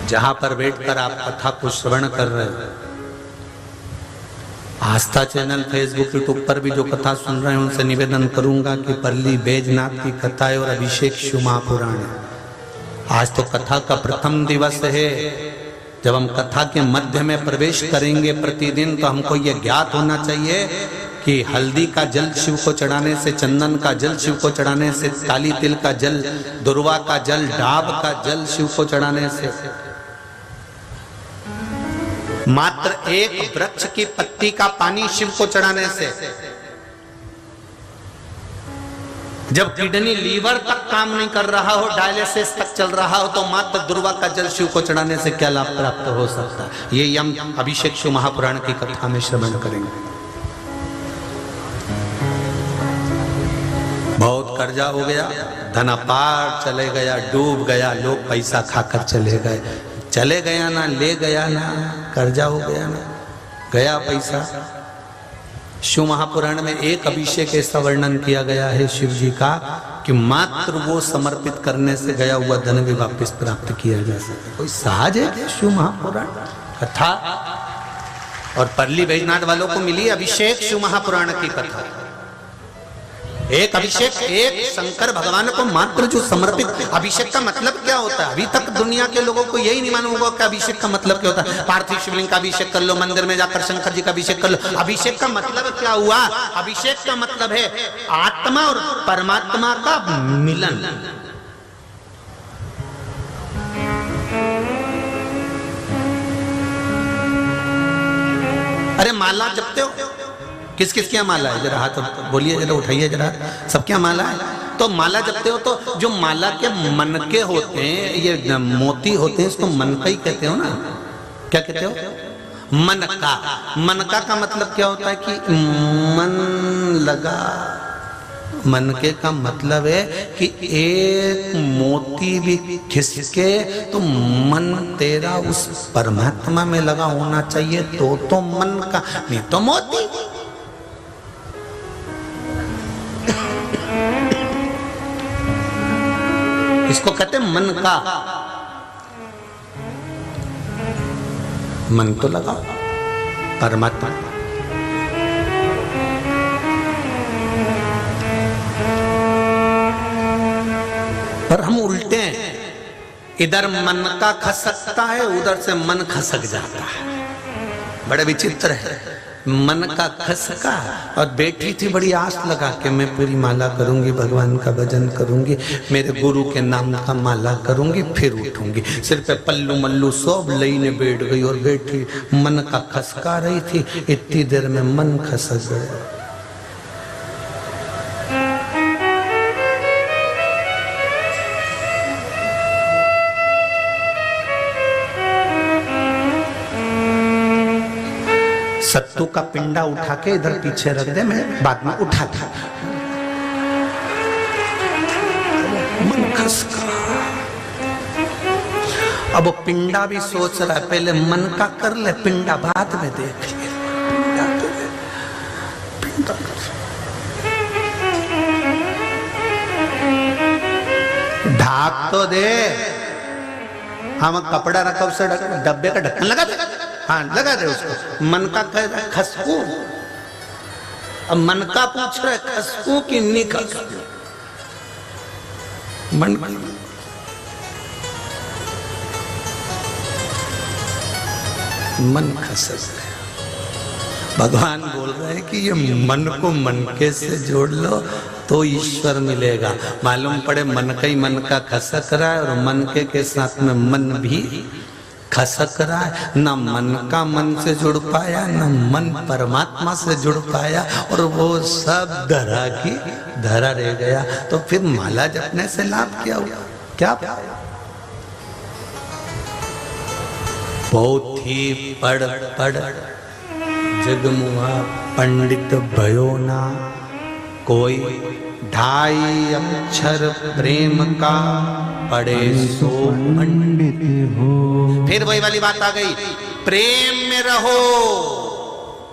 जहां पर बैठकर आप कथा को श्रवण कर रहे हो। आस्था चैनल फेसबुक यूट्यूब पर भी जो कथा सुन रहे हैं उनसे निवेदन करूंगा कि परली बैजनाथ की कथा है और अभिषेक शिव महापुराण है। आज तो कथा का प्रथम दिवस है। जब हम कथा के मध्य में प्रवेश करेंगे प्रतिदिन तो हमको यह ज्ञात होना चाहिए कि हल्दी का जल शिव को चढ़ाने से, चंदन का जल शिव को चढ़ाने से, काली तिल का जल, दुर्वा का जल, डाब का जल शिव को चढ़ाने से, मात्र एक वृक्ष की पत्ती का पानी शिव को चढ़ाने से, जब किडनी लीवर तक काम नहीं कर रहा हो, डायलिसिस तक चल रहा हो, तो मात्र दुर्वा का जल शिव को चढ़ाने से क्या लाभ प्राप्त हो सकता है। ये हम अभिषेक शिव महापुराण की कथा में श्रवण करेंगे। बहुत कर्जा हो गया, धन अपार चले गया, डूब गया, लोग पैसा खाकर चले गए, चले गया ना, ले गया ना, कर्जा हो गया ना, गया पैसा। शिव महापुराण में एक अभिषेक ऐसा वर्णन किया गया है शिव जी का कि मात्र वो समर्पित करने से गया हुआ धन भी वापस प्राप्त किया जा सके। कोई सहज है क्या शिव महापुराण कथा? और परली बैजनाथ वालों को मिली अभिषेक शिव महापुराण की कथा। एक अभिषेक, एक शंकर भगवान को मात्र जो समर्पित। अभिषेक का मतलब क्या होता है? अभी तक दुनिया के लोगों को यही नहीं मालूम होगा कि अभिषेक का मतलब क्या होता है। पार्थिव शिवलिंग का अभिषेक कर लो, मंदिर में जाकर शंकर जी का अभिषेक कर लो। अभिषेक का मतलब क्या हुआ? अभिषेक का मतलब है आत्मा और परमात्मा का मिलन। अरे माला जपते हो, किस किस क्या माला है? जरा हाथ बोलिए, जरा उठाइए, जरा सब क्या माला है? तो माला जपते हो तो जो माला के मनके होते हैं, ये मोती होते हैं, इसको मनका ही कहते हो ना? क्या कहते हो? मनका। मनका का मतलब क्या होता है कि मन लगा। मनके का मतलब है कि एक मोती भी खिसके तो मन तेरा उस परमात्मा में लगा होना चाहिए, तो मन का, नहीं तो मोती। इसको कहते मन का। मन तो लगाओ परमात्मा। पर हम उल्टे हैं, इधर मन का खसकता है, उधर से मन खसक जाता है। बड़े विचित्र है। मन का खसका और बैठी थी बड़ी आस लगा के मैं पूरी माला करूंगी, भगवान का भजन करूंगी, मेरे गुरु के नाम का माला करूंगी, फिर उठूंगी। सिर पे पल्लू मल्लू सब लईने बैठ गई और बैठी मन का खसका रही थी। इतनी देर में मन खसक गया। सत्तू का पिंडा उठा के इधर पीछे रख दे, मैं बाद में उठा था। मन खसका। अब वो पिंडा भी सोच रहा है पहले मन का कर ले, पिंडा बाद में देख ले। पिंडा ढाक तो दे, हम कपड़ा रखा उसे डब्बे का ढक्कन लगा दे। हाँ लगा दे उसको। मन का कह रहा है खसकू, अब मन का पूछ रहा है खसकू कि नहीं खसकू। मन खसक गया। भगवान बोल रहे हैं कि ये मन को मन के से जोड़ लो तो ईश्वर मिलेगा। मालूम पड़े मन का ही मन का खसक रहा है और मन के साथ में मन भी खसक रहा है। न मन का मन से जुड़ पाया, न मन परमात्मा से जुड़ पाया, और वो सब धरा की धरा रह गया। तो फिर माला जपने से लाभ क्या हुआ? क्या पोथी पढ़ पढ़ जगमुआ पंडित भयो ना, कोई ढाई अक्षर प्रेम का पढ़े सो पंडित हो। फिर वही वाली बात आ गई, प्रेम में रहो,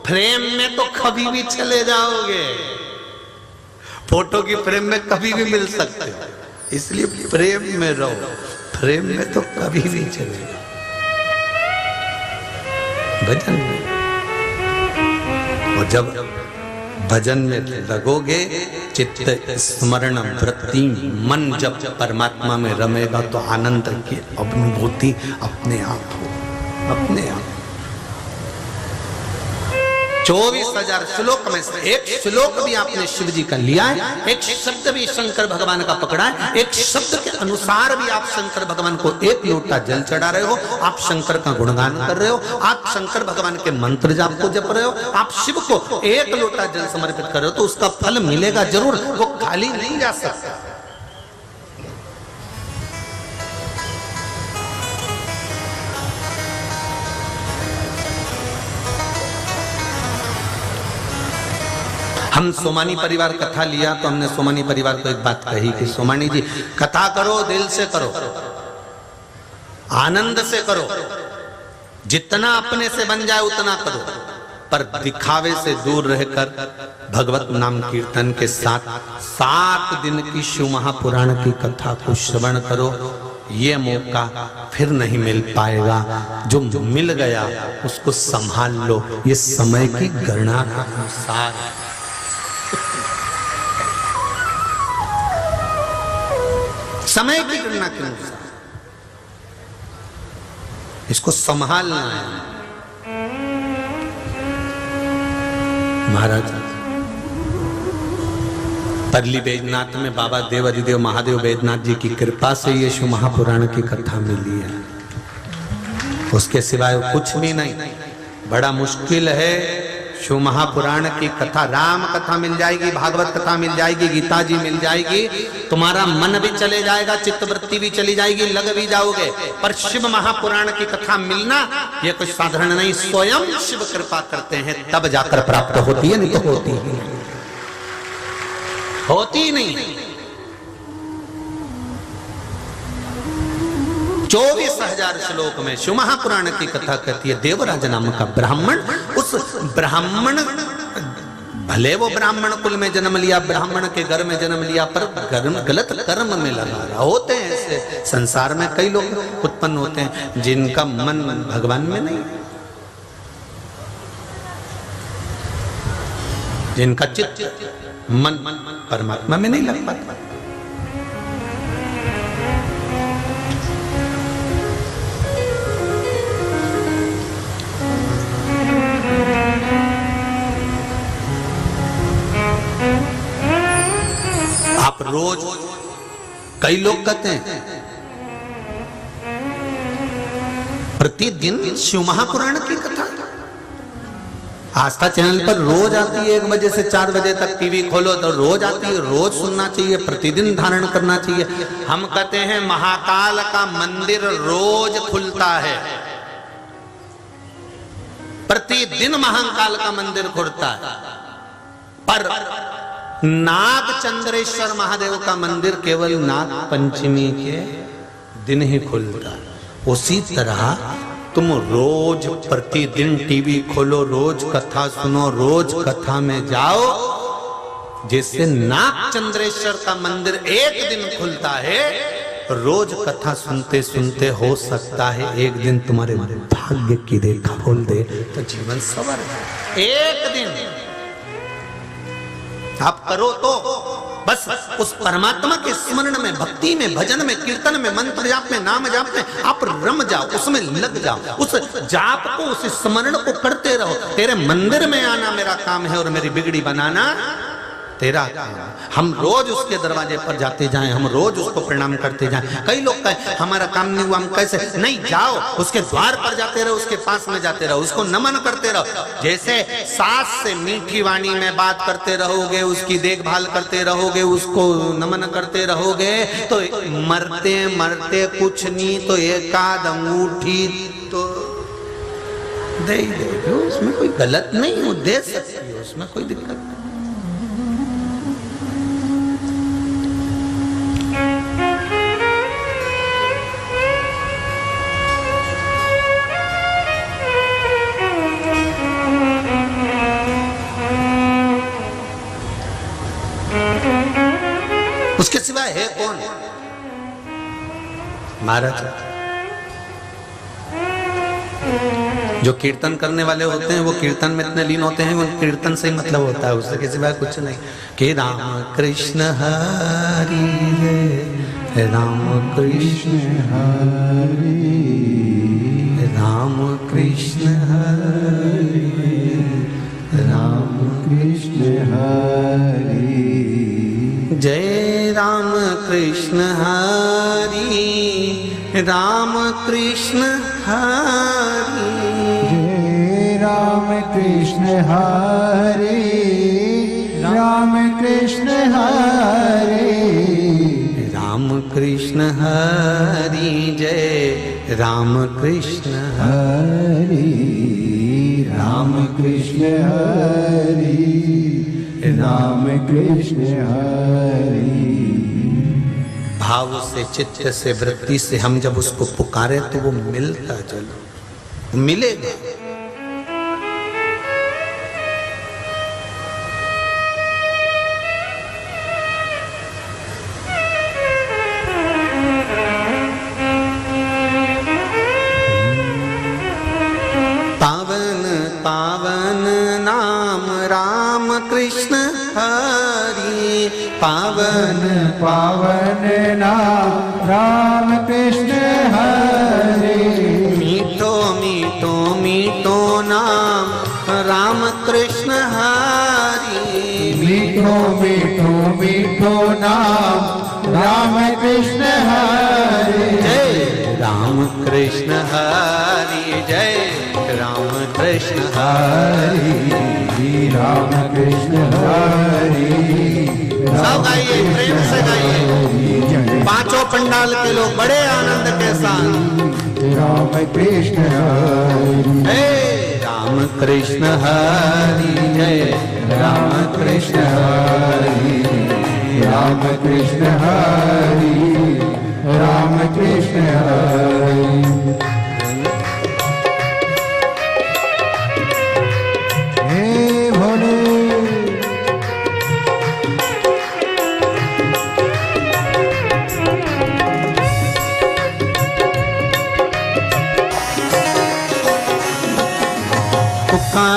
फ्रेम में तो कभी भी चले जाओगे, फोटो की फ्रेम में कभी भी मिल सकते हो, इसलिए प्रेम में रहो, फ्रेम में तो कभी भी चले जाओ। भजन में, और जब भजन में लगोगे, चित्त स्मरण वृत्ति, मन जब परमात्मा में रमेगा तो आनंद की अनुभूति अपने आप हो, अपने आप। 24,000 श्लोक में से एक श्लोक भी आपने शिव जी का लिया है, एक शब्द भी शंकर भगवान का पकड़ा है, एक शब्द के अनुसार भी आप शंकर भगवान को एक लोटा जल चढ़ा रहे हो, आप शंकर का गुणगान कर रहे हो, आप शंकर भगवान के मंत्र जाप को जप रहे हो, आप शिव को एक लोटा जल समर्पित कर रहे हो, तो उसका फल मिलेगा जरूर, वो खाली नहीं जा सकता। हम सोमानी परिवार कथा लिया तो हमने सोमानी परिवार को एक बात कही कि सोमानी जी कथा करो, दिल से करो, आनंद से करो, जितना अपने से बन जाए उतना करो, पर दिखावे से दूर रहकर भगवत नाम कीर्तन के साथ 7 दिन की शिव महापुराण की कथा को श्रवण करो। ये मौका फिर नहीं मिल पाएगा, जो मिल गया उसको संभाल लो। ये समय की गणना के अनुसार, समय की गणना के अनुसार इसको संभालना है। महाराज परली बैजनाथ में बाबा देव अधिदेव महादेव बैजनाथ जी की कृपा से ये शिव महापुराण की कथा मिली है, उसके सिवाय कुछ भी नहीं। बड़ा मुश्किल है शिव महापुराण की कथा। राम कथा मिल जाएगी, भागवत कथा मिल जाएगी, गीता जी मिल जाएगी, तुम्हारा मन भी चले जाएगा, चित्तवृत्ति भी चली जाएगी, लग भी जाओगे, पर शिव महापुराण की कथा मिलना ये कुछ साधारण नहीं। स्वयं शिव कृपा करते हैं तब जाकर प्राप्त होती है, नहीं तो होती नहीं। 24,000 श्लोक में शिव महापुराण की कथा कहती है। देवराज नाम का ब्राह्मण, उस ब्राह्मण, भले वो ब्राह्मण कुल में जन्म लिया, ब्राह्मण के घर में जन्म लिया, पर गलत कर्म में लगा रहा। होते हैं ऐसे संसार में कई लोग उत्पन्न होते हैं जिनका मन भगवान में नहीं, जिनका चित्त मन परमात्मा में नहीं लग पाता। रोज, कई लोग कहते हैं प्रतिदिन शिव महापुराण की कथा आस्था चैनल पर रोज आती है, 1 बजे से 4 बजे तक टीवी खोलो तो रोज आती है, रोज सुनना चाहिए, प्रतिदिन धारण करना चाहिए। हम कहते हैं महाकाल का मंदिर रोज खुलता है, प्रतिदिन महाकाल का मंदिर खुलता है, पर नाग चंद्रेश्वर महादेव का मंदिर केवल नाग पंचमी के दिन ही खुलता है। उसी तरह तुम रोज प्रतिदिन टीवी खोलो, रोज कथा सुनो, रोज कथा में जाओ, जिससे नाग चंद्रेश्वर का मंदिर एक दिन खुलता है। रोज कथा सुनते सुनते हो सकता है एक दिन तुम्हारे भाग्य की रेखा खोल दे तो जीवन सवर है। एक दिन आप करो तो बस उस परमात्मा के स्मरण में, भक्ति में, भजन में, कीर्तन में, मंत्र जाप में, नाम जाप में आप रम जाओ, उसमें लग जाओ, उस जाप को, उस स्मरण को करते रहो। तेरे मंदिर में आना मेरा काम है और मेरी बिगड़ी बनाना तेरा काम। हम रोज उसके दरवाजे पर जाते जाएं, हम रोज उसको प्रणाम करते जाएं। कई लोग कहें हमारा काम नहीं हुआ, हम कैसे? नहीं, जाओ उसके द्वार पर जाते रहो, उसके पास में जाते रहो, उसको नमन करते रहो। जैसे सास से मीठी वाणी में बात करते रहोगे, उसकी देखभाल करते रहोगे, उसको नमन करते रहोगे, तो मरते मरते कुछ नहीं तो एकाद अंगूठी तो दे ही देगी। उसमें कोई गलत नहीं हो, दे सकती है, उसमें कोई दिक्कत नहीं। उसके सिवाय है कौन? महाराज जो कीर्तन करने वाले होते हैं वो कीर्तन में इतने लीन होते हैं, वो कीर्तन से ही मतलब होता है, उससे किसी बात कुछ नहीं। कि राम कृष्ण हरि रे, राम कृष्ण हरि, राम कृष्ण हरि, राम कृष्ण हरि, जय राम कृष्ण हरि, राम कृष्ण हरि, जय राम कृष्ण हरि, राम कृष्ण हरि, राम कृष्ण हरि, जय राम कृष्ण हरि, राम कृष्ण हरि, राम कृष्ण हरि। भाव से, चित्त से, वृत्ति से हम जब उसको पुकारे तो वो मिलता चलो, मिलेगा। पावन पावन नाम राम कृष्ण हरि, पावन पावन नाम राम कृष्ण हरि, मीठो मीठो मीठो नाम राम कृष्ण हरि, मीठो मीठो मीठो नाम राम कृष्ण हरि, जय राम कृष्ण हरि, जय राम कृष्ण हरि, राम कृष्ण हरि। सब गाइए, प्रेम से गाइए, पांचों पंडाल के लोग बड़े आनंद के साथ। राम कृष्ण हरि, हे राम कृष्ण हरि, जय राम कृष्ण हरि, राम कृष्ण हरि, राम कृष्ण हरि। हे भोले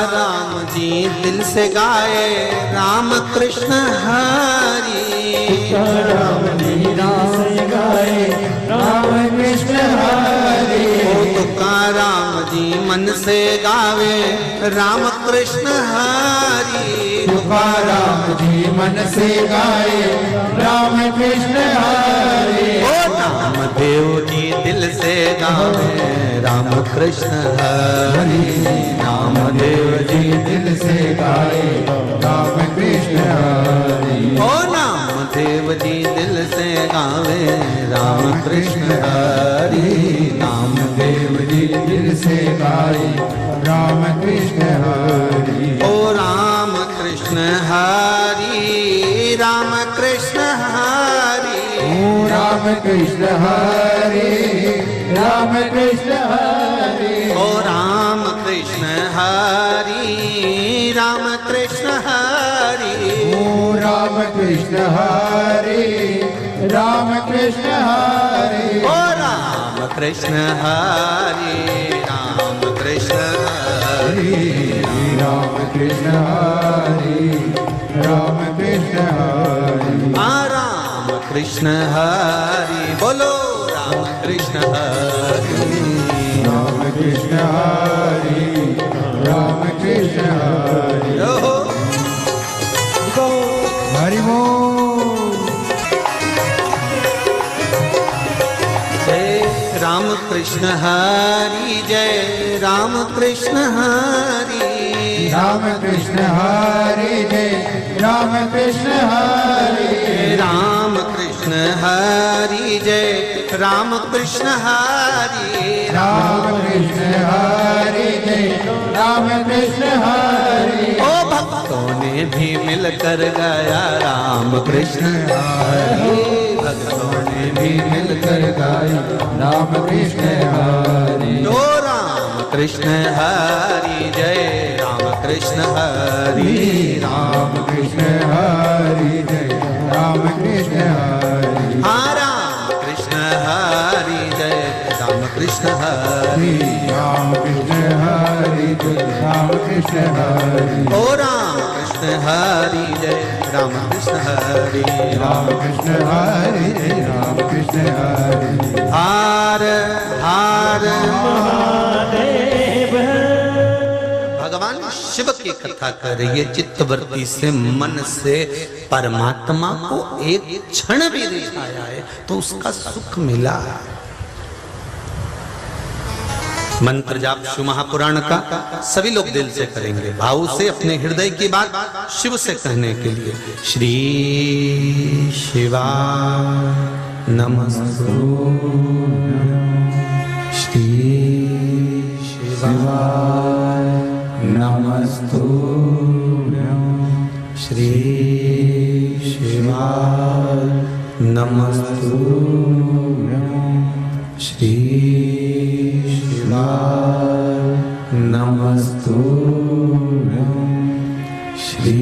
राम जी दिल से गाए राम कृष्ण हरि, राम जी राम से गाए राम कृष्ण हरि, राम जी मन से गावे राम कृष्ण हरि। तुकाराम जी मन से गाए राम कृष्ण हरि। ओ नामदेव जी दिल से गावे राम कृष्ण हरि। नामदेव जी दिल से गाए राम कृष्ण हरि। ओ नामदेव जी दिल से गावे राम कृष्ण हरि। नामदेव जी दिल से गाए राम कृष्ण हरि। ओ राम कृष्ण हरि राम कृष्ण हरि। ओ राम कृष्ण हरि राम कृष्ण हरि। ओ राम कृष्ण हरि राम कृष्ण हरि। ओ राम कृष्ण हरि राम कृष्ण हरि। ओ राम कृष्ण हरि राम कृष्ण हरि। राम कृष्ण हरि राम कृष्ण हरि। राम कृष्ण हरि बोलो राम कृष्ण हरि। राम कृष्ण हरि राम कृष्ण हरि। हरि बोल। जय राम कृष्ण हरि जय राम कृष्ण हरि। राम कृष्ण हरि जय राम कृष्ण हरि। राम कृष्ण हरि जय राम कृष्ण हरि। राम कृष्ण हरि जय राम कृष्ण हरि। ओ भक्तों ने भी मिलकर गाया राम कृष्ण हरि। भक्तों ने भी मिलकर गाया राम कृष्ण हरि। तो राम कृष्ण हरि जय राम कृष्ण हरि। राम कृष्ण हरि जय राम कृष्ण हरि। राम कृष्ण हरि जय राम कृष्ण हरि। राम कृष्ण हरि जय राम कृष्ण हरि। ओ राम कृष्ण हरि जय राम कृष्ण हरि। राम कृष्ण हरि जय राम कृष्ण हरि। हार हार महादेव। भगवान शिव की कथा कर रही है चित्तवृत्ति से, मन से परमात्मा को एक क्षण भी रिझाया है तो उसका सुख मिला है। मंत्र जाप शिव महापुराण का सभी लोग दिल से करेंगे, भाव से अपने हृदय की बात शिव से कहने के लिए। श्री शिवा नमस्तु। श्री शिवा नमस्तु। श्री शिवा नमस्तु। श्री शिवा नमस्तु। श्री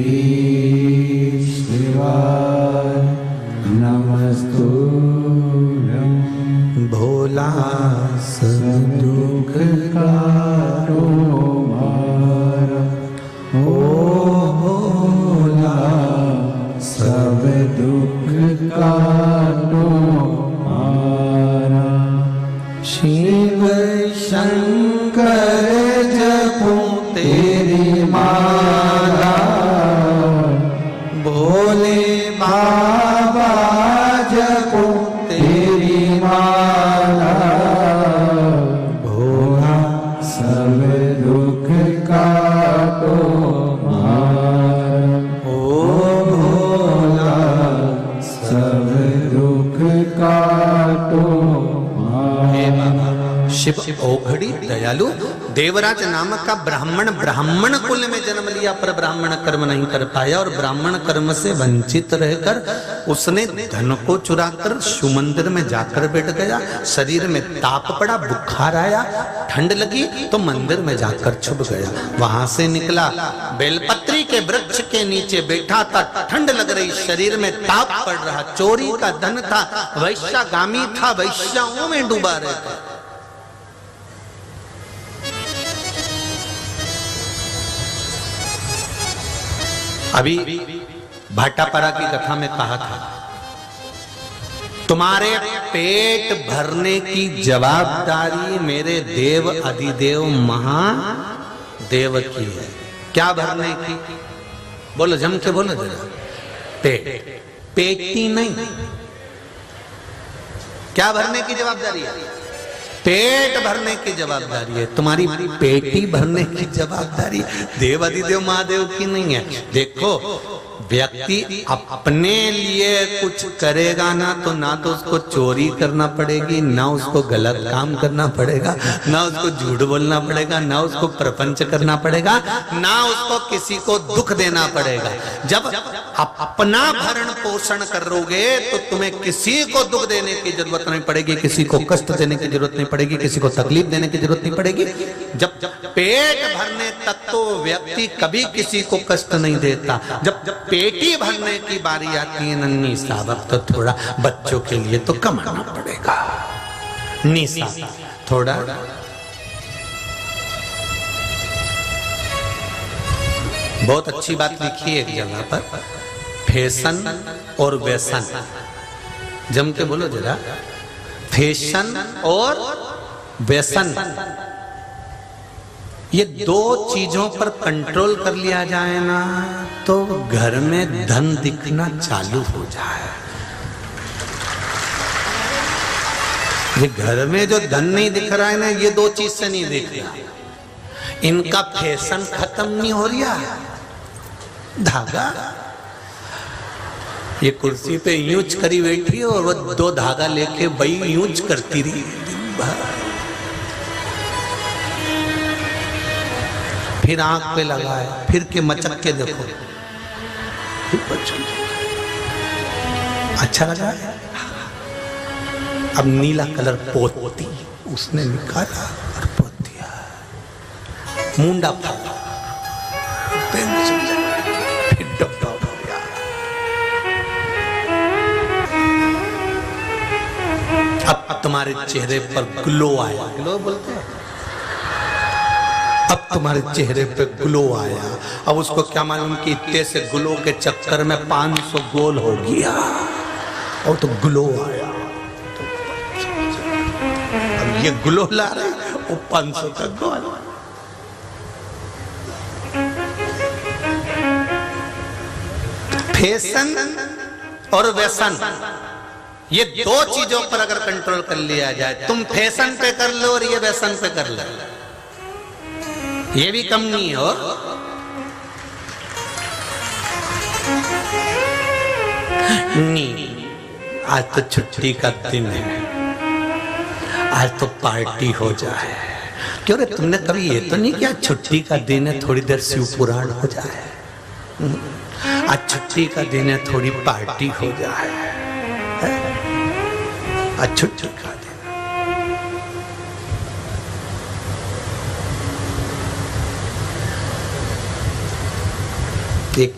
शिवा नमस्तु। भोला सब दुख कारो मारा। ओ भोला सब दुख काटो मारा। शिव शंकर जपूं तेरी माला। भोले बाबा जपूं तेरी माला। भोला सब दुख काटो मारा। ओ भोला सब दुख काटो हे मारा। बाबा शिव औघड़ी दयालु देवराज नामक का ब्राह्मण कुल में जन्म लिया, पर ब्राह्मण कर्म नहीं कर पाया और ब्राह्मण कर्म से वंचित रहकर उसने धन को चुराकर शिव मंदिर में जाकर बैठ गया। शरीर में ताप पड़ा, बुखार आया, ठंड लगी तो मंदिर में जाकर छुप गया। वहां से निकला, बेलपत्री के वृक्ष के नीचे बैठा था, ठंड लग रही, शरीर में ताप पड़ रहा, चोरी का धन था, वैश्यागामी था, वैश्याओं में डूबा रहता। अभी भाटापारा की कथा में कहा था, तुम्हारे पेट भरने की जवाबदारी मेरे देव अधिदेव महादेव की है। क्या भरने की? बोलो, जम के बोलो जरा। पेट। पेटी नहीं, क्या भरने की जवाबदारी है? पेट भरने की जवाबदारी है। तुम्हारी पेटी भरने की जवाबदारी देवाधिदेव महादेव की नहीं है। देखो, व्यक्ति अपने लिए कुछ करेगा ना तो उसको चोरी करना पड़ेगी, ना उसको गलत काम करना पड़ेगा, ना उसको झूठ बोलना पड़ेगा, ना उसको प्रपंच करना पड़ेगा, ना उसको किसी को दुख देना पड़ेगा। जब आप अपना भरण पोषण करोगे तो तुम्हें किसी को दुख देने की जरूरत नहीं पड़ेगी, किसी को कष्ट देने की जरूरत नहीं पड़ेगी, किसी को तकलीफ देने की जरूरत नहीं पड़ेगी। जब पेट भरने तक तो व्यक्ति कभी किसी को कष्ट नहीं देता। जब पेटी भरने की बारी आती है नन्ही साहब, अब तो थोड़ा बच्चों के लिए तो कमाना पड़ेगा। निशा थोड़ा बहुत अच्छी बात लिखी है एक जगह पर, फैशन और व्यसन। जम के बोलो जरा, फैशन और व्यसन, ये दो चीजों पर कंट्रोल कर लिया जाए ना तो घर में धन दिखना चालू हो जाए। ये घर में जो धन नहीं दिख रहा है ना, ये दो चीज से नहीं दिख रहा। इनका फैशन खत्म नहीं हो रहा। धागा, ये कुर्सी पे यूज करी बैठी और वो दो धागा लेके बई यूज करती रही दिन भर, फिर आंख पे लगाए, फिर के मचक के देखो, अच्छा लगा। अब नीला कलर पोती उसने निकाला और पोत दिया, मुंडा फाड़ा, फिर डब्बा हो गया। अब तुम्हारे चेहरे पर ग्लो आया, ग्लो बोलते हैं, अब तुम्हारे चेहरे पे ग्लो आया। अब उसको क्या मालूम कि इतने से ग्लो के चक्कर में 500 गोल हो गया और तो ग्लो आया। अब ये ग्लो ला रहे, वो 500 का गोल। फैशन और व्यसन, ये दो चीजों पर अगर कंट्रोल कर लिया जाए, तुम फैशन पे कर लो और ये व्यसन पे कर लो, ये भी कम नहीं हो। नहीं, आज तो छुट्टी का दिन है, आज तो पार्टी हो जाए। क्यों रे, तुमने कभी ये तो नहीं किया छुट्टी का दिन है थोड़ी देर शिव पुराण हो जाए? आज छुट्टी का दिन है थोड़ी पार्टी हो जाए। आज छुट्टी का दिन, एक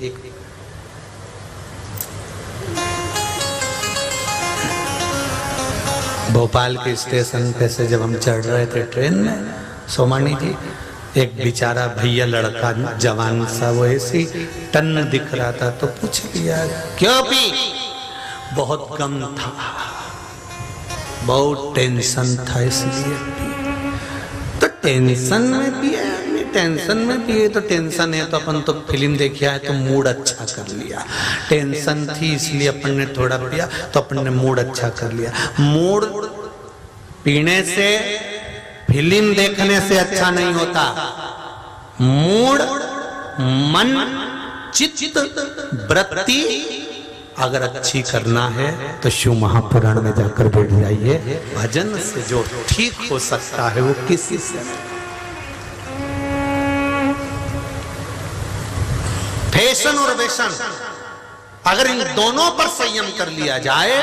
भोपाल के स्टेशन पे से जब हम चढ़ रहे थे ट्रेन में, सोमानी जी, एक बेचारा भैया लड़का जवान सा, वो ऐसी टन दिख रहा था, तो पूछ लिया क्यों पी? बहुत गम था, बहुत टेंशन था इसलिए पी। तो टेंशन में पिए, टेंशन में पिए तो टेंशन है तो अपन तो फिल्म देखे आए तो मूड अच्छा कर लिया। टेंशन थी इसलिए अपन ने थोड़ा पिया तो अपन ने मूड अच्छा कर लिया। मूड पीने से, फिल्म देखने से अच्छा नहीं होता। मूड, मन, चित्त, वृत्ति अगर अच्छी करना है तो शिव महापुराण में जाकर बैठ जाइए। भजन से जो ठीक हो सकता है वो किसी से नहीं। फैशन और व्यसन, अगर इन दोनों पर संयम कर लिया जाए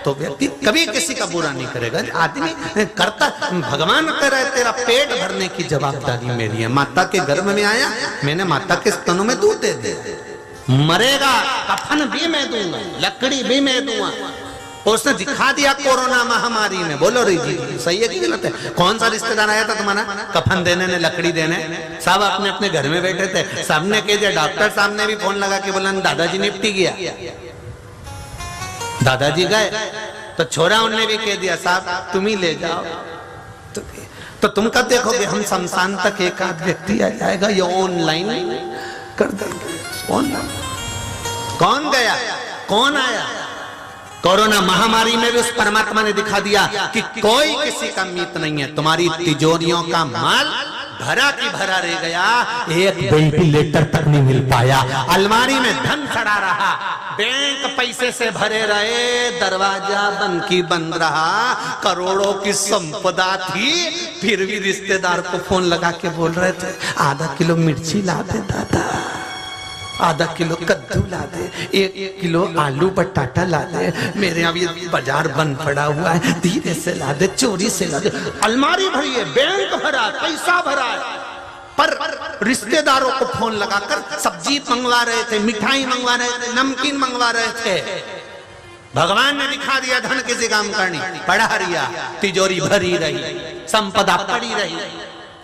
तो व्यक्ति कभी किसी का बुरा नहीं करेगा। आदमी करता, भगवान कह रहे तेरा पेट भरने की जवाबदारी मेरी है। माता के गर्भ में आया, मैंने माता के स्तनों में दूध दे दिया। मरेगा, कफन भी मैं दूंगा, लकड़ी भी मैं दूंगा। उसने दिखा दिया कोरोना महामारी में। बोलो री जी, सही है कि गलत है? कौन सा रिश्तेदार आया था तुम्हारा कफन देने ने, लकड़ी देने? सब अपने अपने घर में बैठे थे। सबने कह दिया, डॉक्टर साहब ने भी फोन लगा के बोला दादाजी निपटी गया। दादाजी गए तो छोरा उनने भी कह दिया साहब तुम ही ले जाओ। तो तो तुम कब देखोगे हम शमशान तक एक आध व्यक्ति आ जाएगा, ये ऑनलाइन कर देंगे। ऑनलाइन कौन गया, कौन आया? कोरोना महामारी में भी उस परमात्मा ने दिखा दिया कि कोई किसी का मीत नहीं है। तुम्हारी तिजोरियों का माल भरा की भरा रह गया, एक वेंटिलेटर तक नहीं मिल पाया, अलमारी में धन खड़ा रहा, बैंक पैसे से भरे रहे, दरवाजा बंद की बंद रहा, करोड़ों की संपदा थी, फिर भी रिश्तेदार को फोन लगा के बोल रहे थे आधा किलो मिर्ची ला दे दादा, आधा किलो कद्दू ला दे, 1 किलो आलू बटाटा ला दे, मेरे यहाँ भी बाजार बंद पड़ा हुआ है, धीरे से ला दे, चोरी से ला दे। अलमारी भरी है, बैंक भरा, पैसा भरा है, पर रिश्तेदारों को फोन लगाकर सब्जी मंगवा रहे थे, मिठाई मंगवा रहे थे, नमकीन मंगवा रहे थे। भगवान ने दिखा दिया धन किसी काम करनी, पड़ा रिया, तिजोरी भरी रही, संपदा पड़ी रही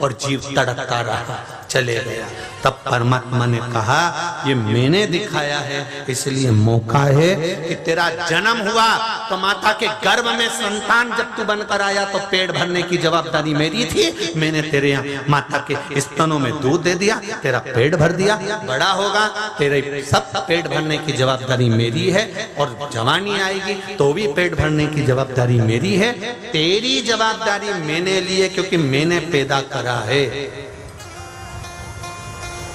और जीव तड़कता रहा, चले गया। तब परमात्मा ने कहा ये मैंने दिखाया है, इसलिए मौका है कि तेरा जन्म हुआ तो माता के गर्भ में संतान जब तू बनकर आया तो पेट भरने की जवाबदारी मेरी थी। मैंने तेरे यहाँ माता के स्तनों में दूध दे दिया, तेरा पेट भर दिया, बड़ा होगा तेरे सब पेट भरने की जवाबदारी मेरी है, और जवानी आएगी तो भी पेट भरने की जवाबदारी मेरी है। तेरी जवाबदारी मैंने ली है क्योंकि मैंने पैदा करा है,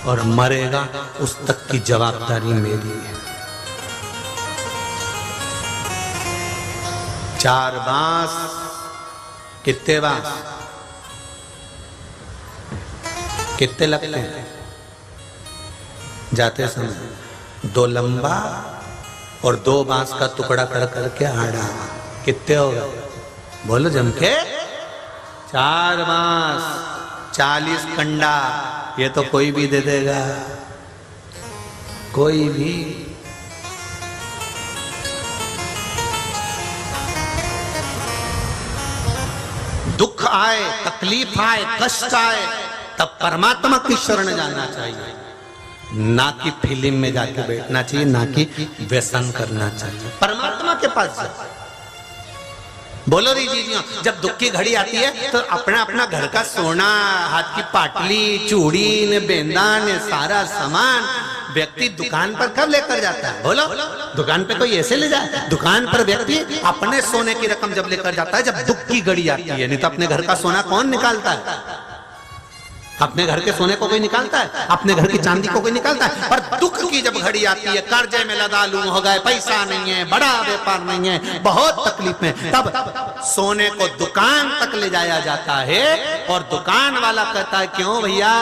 और मरेगा उस तक की जवाबदारी मेरी है। 4 बांस, कितने बांस, कितने लगते हैं जाते समय? 2 लंबा और 2 बांस का टुकड़ा कर करके आड़ा, कितने हो गए? बोलो जम के। 4 बांस 40 कंडा, ये तो कोई भी दे देगा, कोई भी। दुख आए, तकलीफ आए, कष्ट आए, तब परमात्मा की शरण जाना चाहिए, ना कि फिल्म में जाके बैठना चाहिए, ना कि व्यसन करना चाहिए। परमात्मा के पास जाओ। बोलो री जीजियों, जब दुख की घड़ी आती है तो अपना अपना घर का सोना, हाथ की पाटली, चूड़ी ने बेंदा ने सारा सामान व्यक्ति दुकान पर कब लेकर जाता है? बोलो, दुकान पे कोई ऐसे ले जाए? दुकान पर व्यक्ति अपने सोने की रकम जब लेकर जाता है जब दुख की घड़ी आती है, नहीं तो अपने घर का सोना कौन निकालता है? अपने घर के सोने को कोई निकालता है? अपने घर की चांदी को कोई निकालता है? पर दुख की जब घड़ी आती है, कर्जे में लदालू हो गए, पैसा नहीं है, बड़ा व्यापार नहीं है, बहुत तकलीफ में, तब सोने को दुकान तक ले जाया जाता है, और दुकान वाला कहता है क्यों भैया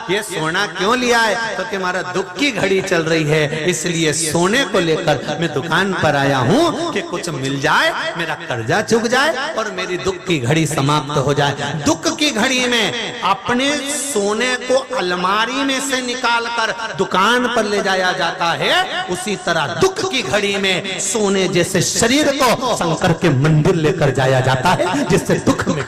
ये सोना क्यों लिया है? तो कि हमारा दुख की घड़ी चल रही है, इसलिए सोने को लेकर मैं दुकान पर आया हूं कि कुछ मिल जाए, मेरा कर्जा चुक जाए और मेरी दुख की घड़ी समाप्त हो जाए। दुख की घड़ी में अपने सोने को अलमारी में से निकालकर दुकान पर ले जाया जाता है, उसी तरह दुख की घड़ी में सोने जैसे शरीर को शंकर के मंदिर लेकर जाया जाता है, जिससे दुख में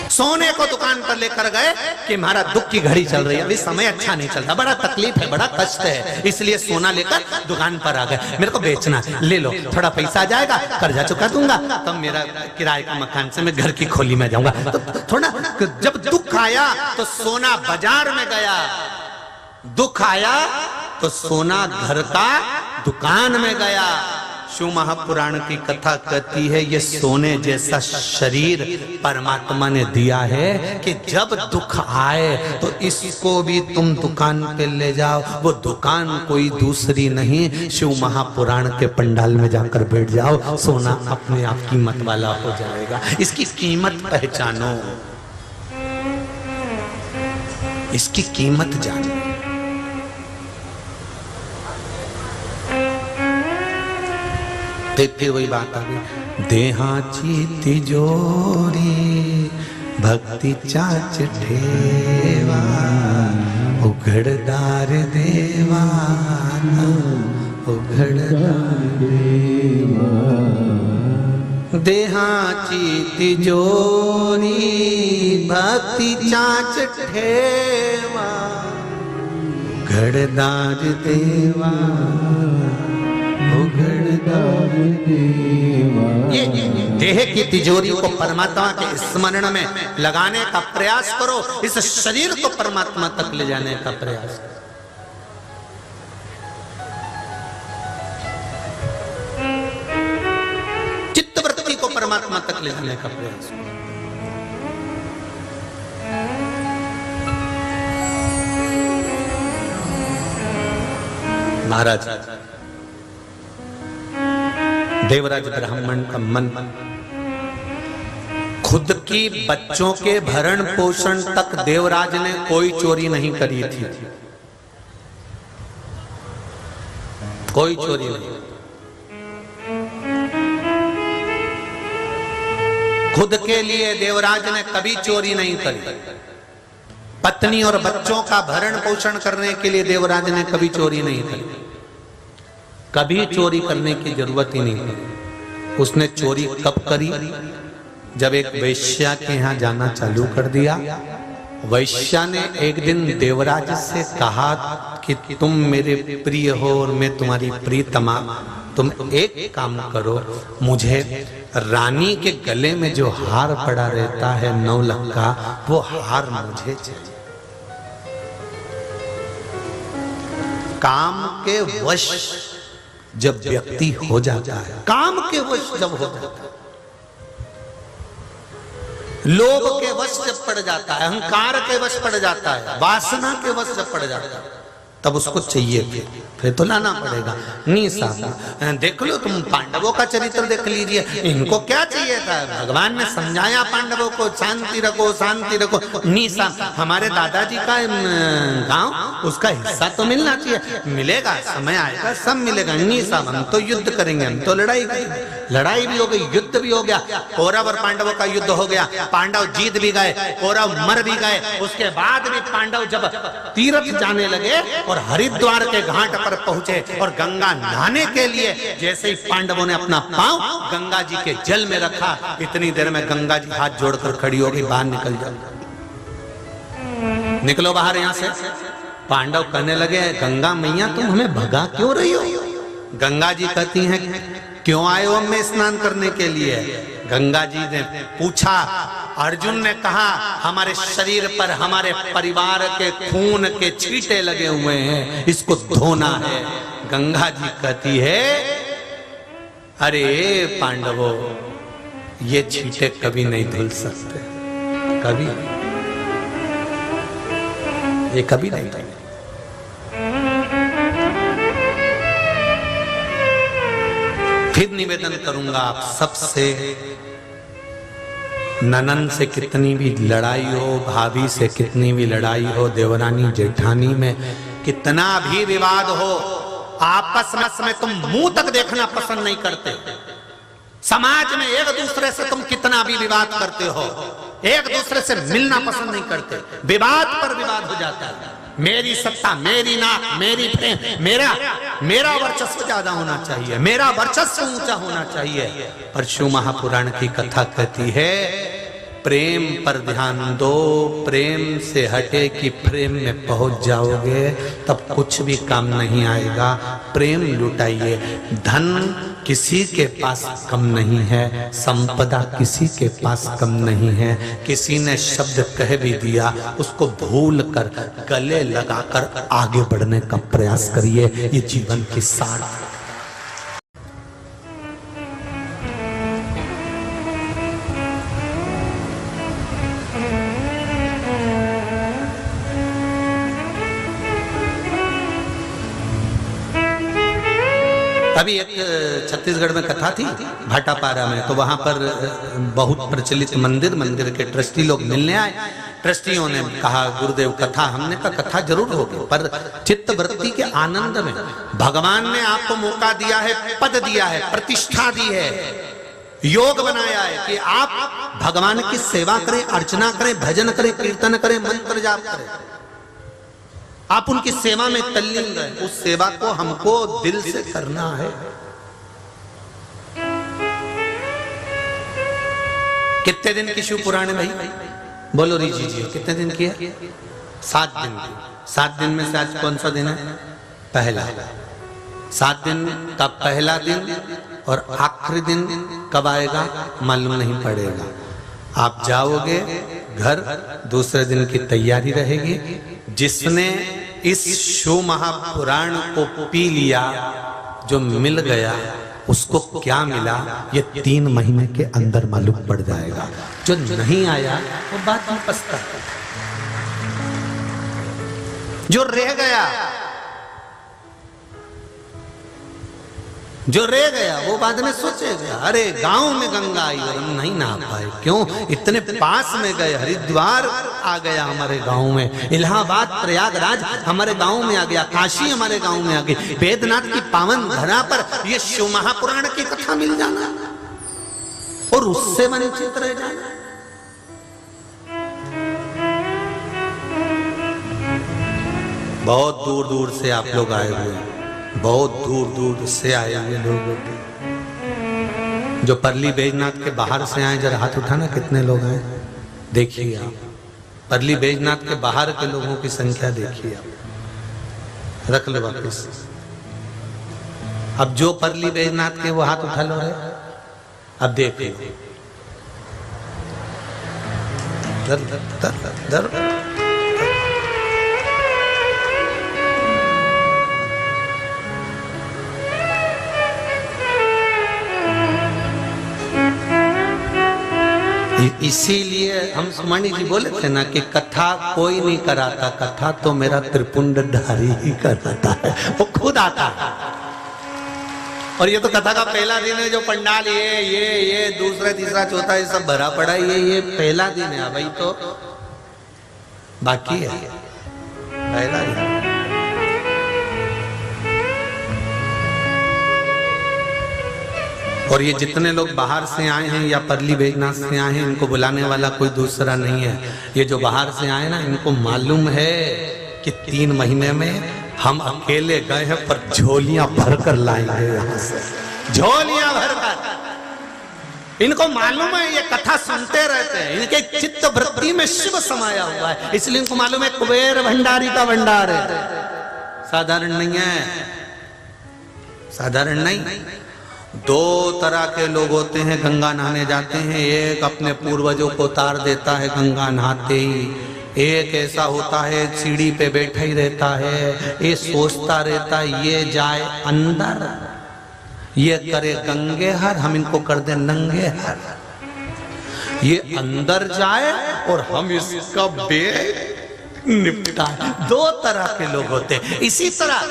सोने को दुकान पर लेकर गए कि हमारा दुख की घड़ी चल रही है, अभी समय अच्छा नहीं चलता, बड़ा तकलीफ है, बड़ा कष्ट है, इसलिए सोना लेकर दुकान पर आ गए, मेरे को बेचना है, ले लो, थोड़ा पैसा आ जाएगा, कर्जा चुका दूंगा, तब मेरा किराए का मकान से मैं घर की खोली में जाऊंगा। तो थोड़ा जब दुख आया तो सोना बाजार में गया, दुख आया तो सोना घर का दुकान में गया। शिव महापुराण की कथा कहती है ये सोने जैसा शरीर परमात्मा ने दिया है कि जब दुख आए तो इसको भी तुम दुकान पे ले जाओ। वो दुकान कोई दूसरी नहीं, शिव महापुराण के पंडाल में जाकर बैठ जाओ, सोना अपने आप कीमत वाला हो जाएगा। इसकी कीमत पहचानो, इसकी कीमत जानो। फिर वही बात आ गई, देहाची तिजोरी भक्ति चाच ठेवा, उघड़दार देवा उघड़दार देवा। देहाची तिजोरी भक्ति चाच ठेवा, उघड़दार देवा उघड़दार देवा। ये देह की तिजोरी को परमात्मा के स्मरण में लगाने का प्रयास करो, इस शरीर को परमात्मा तक ले जाने का प्रयास करो। चित्तवृत्ति को परमात्मा तक ले जाने का प्रयास करो। महाराज देवराज ब्राह्मण का मन खुद की बच्चों के भरण पोषण तक देवराज ने कोई चोरी नहीं करी थी, कोई चोरी नहीं। खुद के लिए देवराज ने कभी चोरी नहीं करी। पत्नी और बच्चों का भरण पोषण करने के लिए देवराज ने कभी चोरी नहीं करी, कभी चोरी करने की जरूरत ही नहीं पड़ी। उसने चोरी कब करी? जब एक वैश्या के यहाँ जाना चालू कर दिया। वैश्या ने एक दिन देवराज से कहा कि तुम मेरे प्रिय हो और मैं तुम्हारी प्रियतमा, तुम एक काम करो, मुझे रानी के गले में जो हार पड़ा रहता है 9 लाख का, वो हार मुझे चाहिए। काम के वश जब व्यक्ति हो जाता है, काम के वश जब हो जाता है, लोभ के वश जब पड़ जाता है, अहंकार के वश पड़ जाता है, वासना के वश जब पड़ जाता है, तब उसको चाहिए फिर तो लाना पड़ेगा। नहीं साहब, देख लो तुम पांडवों का चरित्र देख लीजिए, इनको क्या चाहिए था? भगवान ने समझाया पांडवों को शांति रखो, शांति रखो। नहीं साहब, हमारे दादाजी का गांव, उसका हिस्सा तो मिलना चाहिए। मिलेगा, समय आएगा, सब मिलेगा। नहीं साहब, हम तो युद्ध करेंगे, हम तो लड़ाई करेंगे। लड़ाई भी हो गई, युद्ध भी हो गया, कौरव और पांडवों का युद्ध हो गया। पांडव जीत भी गए, कौरव मर भी गए। उसके बाद भी पांडव जब तीर्थ जाने लगे और हरिद्वार के घाट पर पहुंचे और गंगा नहाने के लिए जैसे ही पांडवों ने अपना पांव गंगा जी के जल में रखा, इतनी देर में गंगा जी हाथ जोड़कर खड़ी हो गई, बाहर निकल जाओ, निकलो बाहर यहां से। पांडव कहने लगे, गंगा मैया तुम हमें भगा क्यों रही हो? गंगा जी कहती हैं, क्यों आए हो हमें स्नान करने के लिए? गंगा जी ने पूछा, अर्जुन ने कहा हमारे शरीर पर हमारे परिवार के खून के छींटे लगे हुए हैं, इसको धोना है। गंगा जी कहती है, अरे पांडवों, ये छींटे कभी नहीं धुल सकते, कभी, ये कभी नहीं धुल। फिर निवेदन करूंगा आप सबसे, ननन से कितनी भी लड़ाई हो, भाभी से कितनी भी लड़ाई हो, देवरानी जेठानी में कितना भी विवाद हो, आपस में तुम मुंह तक देखना पसंद नहीं करते। समाज में एक दूसरे से तुम कितना भी विवाद करते हो, एक दूसरे से मिलना पसंद नहीं करते। विवाद पर विवाद हो जाता है, मेरी सत्ता, मेरी नाक, मेरी प्रेम, मेरा वर्चस्व ज्यादा होना चाहिए, मेरा वर्चस्व ऊंचा होना चाहिए। पर शिव महापुराण की कथा कहती है, प्रेम पर ध्यान दो, प्रेम से हटे कि प्रेम में पहुंच जाओगे तब कुछ भी काम नहीं आएगा। प्रेम लुटाइए। धन किसी के पास कम नहीं है, संपदा किसी के पास कम नहीं है। किसी ने शब्द कह भी दिया, उसको भूल कर गले लगाकर आगे बढ़ने का प्रयास करिए, ये जीवन की सार है। अभी एक छत्तीसगढ़ में कथा थी भाटापारा में, तो वहां पर बहुत प्रचलित मंदिर के ट्रस्टी लोग मिलने आए। ट्रस्टियों ने कहा, गुरुदेव कथा, हमने कहा कथा जरूर होगी, पर चित्त वृत्ति के आनंद में भगवान ने आपको मौका दिया है, पद दिया है, प्रतिष्ठा दी है, योग बनाया है कि आप भगवान की सेवा करें, अर्चना करें, भजन करें, कीर्तन करें, मंत्र जाप करें, आप उनकी सेवा में तल्लीन रहे। उस सेवा को हमको दिल से करना है। कितने दिन की शिव पुराण है भाई? बोलो रीजी जी, कितने दिन की है? 7 दिन की। 7 दिन में से आज कौन सा दिन है? पहला। 7 दिन का पहला दिन और आखिरी दिन कब आएगा मालूम नहीं पड़ेगा। आप जाओगे घर, दूसरे दिन की तैयारी रहेगी। जिसने इस शिव महापुराण को पी लिया, जो मिल गया, उसको क्या मिला ये 3 महीने के अंदर मालूम पड़ जाएगा। जो नहीं आया वो बाद में पछताता। जो रह गया वो बाद में सोचेगा, अरे गांव में गंगा आई और हम नहीं नहा पाए। क्यों? इतने पास में गए, हरिद्वार आ गया हमारे गांव में, इलाहाबाद प्रयागराज हमारे गांव में आ गया, काशी हमारे गांव में आ गई, वेदनाथ की पावन धरा पर ये शिव महापुराण की कथा मिल जाना और उससे वंचित रह जाना। बहुत दूर दूर से आप लोग आए हुए हैं, बहुत दूर दूर से आए हुए लोग होते। जो परली बैजनाथ के बाहर से आए, जरा हाथ उठाना, कितने लोग आए देखिए आप। परली बैजनाथ के बाहर के लोगों की संख्या देखिए आप। रख लो वापिस। अब जो परली बैजनाथ के वो हाथ उठा लो है। अब देखिए इसीलिए हम सुमानी जी बोले थे ना कि कथा कोई नहीं कराता, कथा तो मेरा त्रिपुंडधारी ही कराता है, वो खुद आता है। और ये तो कथा का पहला दिन है, जो पंडाल ये दूसरा तीसरा चौथा ये सब भरा पड़ा है, ये पहला दिन है भाई, तो बाकी है पहला दिन। और ये जितने लोग बाहर से आए हैं या परली बैजनाथ से आए हैं, इनको बुलाने वाला कोई दूसरा नहीं है। ये जो बाहर से आए ना, इनको मालूम है कि 3 महीने में हम अकेले गए हैं, पर झोलियां भरकर लाएंगे यहाँ से, झोलियां भरकर। इनको मालूम है, ये कथा सुनते रहते हैं, इनके चित्त वृत्ति में शिव समाया हुआ है, इसलिए इनको मालूम है कुबेर भंडारी का भंडार है। साधारण नहीं है, साधारण नहीं। 2 तरह के लोग होते हैं गंगा नहाने जाते हैं। एक अपने पूर्वजों को उतार देता है गंगा नहाते ही, एक ऐसा होता है सीढ़ी पे बैठा ही रहता है, ये सोचता रहता है ये जाए अंदर, ये करे गंगे हर, हम इनको कर दे नंगे हर, ये अंदर जाए और हम इसका बेग निपटा। 2 तरह के लोग होते हैं। इसी तरह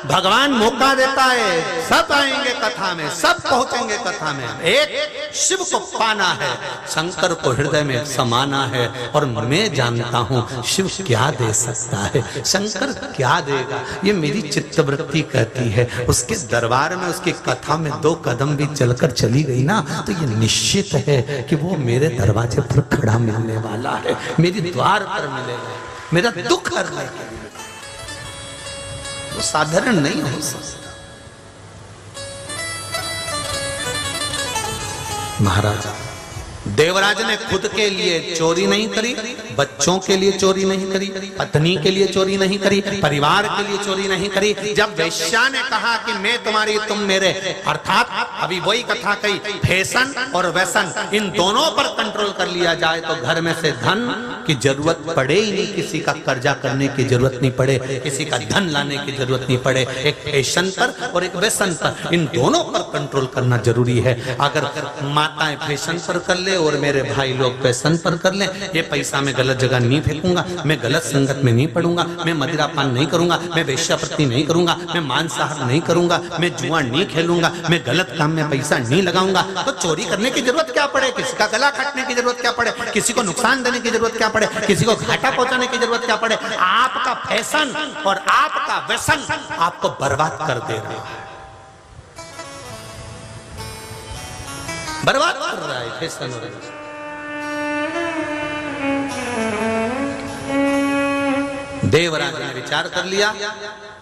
भगवान मौका देता है, सब आएंगे कथा में, सब पहुंचेंगे कथा में। एक शिव को पाना है, शंकर को हृदय में समाना है, और मैं जानता हूं शिव क्या दे सकता है, शंकर क्या देगा, ये मेरी चित्तवृत्ति कहती है। उसके दरबार में, उसकी कथा में 2 कदम भी चलकर चली गई ना, तो ये निश्चित है कि वो मेरे दरवाजे पर खड़ा मिलने वाला है, मेरे द्वार पर मिलेगा, मेरा दुख हरने के लिए। वो साधारण नहीं हो सकता। महाराज देवराज ने खुद के लिए चोरी नहीं करी, बच्चों के लिए चोरी नहीं करी, पत्नी के लिए चोरी नहीं करी, परिवार के लिए चोरी नहीं करी। जब वेश्या ने कहा कि मैं तुम्हारी तुम मेरे, अर्थात अभी वही कथा कही, फैशन और व्यसन इन दोनों पर कंट्रोल कर लिया जाए तो घर में से धन की जरूरत पड़े ही नहीं, किसी का कर्जा करने की जरूरत नहीं पड़े, किसी का धन लाने की जरूरत नहीं पड़े। एक फैशन पर और एक व्यसन पर, इन दोनों पर कंट्रोल करना जरूरी है। अगर माताएं फैशन पर कर ले और मेरे भाई लोग फैशन पर कर लें, ये पैसा मैं गलत जगह नहीं फेंकूंगा, मैं गलत संगत में नहीं पड़ूंगा, मैं मदिरापान नहीं करूंगा, मैं वेश्यावृत्ति नहीं करूंगा, मैं मांसाहार नहीं करूंगा, मैं जुआ नहीं खेलूंगा, मैं गलत काम में पैसा नहीं लगाऊंगा, तो चोरी करने की जरूरत क्या पड़े, किसी का गला काटने की जरूरत क्या पड़े, किसी को नुकसान देने की जरूरत क्या पड़े, किसी को घाटा पहुंचाने की जरूरत क्या पड़े। आपका फैशन और आपका व्यसन आपको बर्बाद कर दे रहा है, बर्बाद कर रहा है फैशन और व्यसन। देवराज ने विचार कर लिया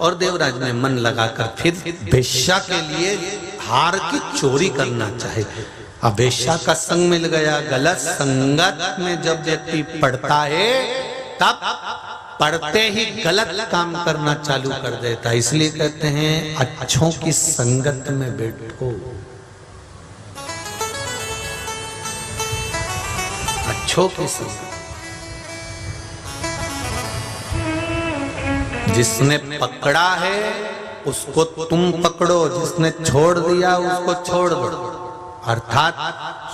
और देवराज ने मन लगाकर फिर वेश्या के लिए हार की चोरी करना चाहे। अब वेश्या का संग मिल गया, गलत संगत में जब व्यक्ति पड़ता है तब पढ़ते ही गलत काम करना चालू कर देता है। इसलिए कहते हैं अच्छों की संगत में बैठो, अच्छों की संगत। जिसने पकड़ा है उसको तुम पकड़ो, जिसने छोड़ दिया उसको छोड़ दो। अर्थात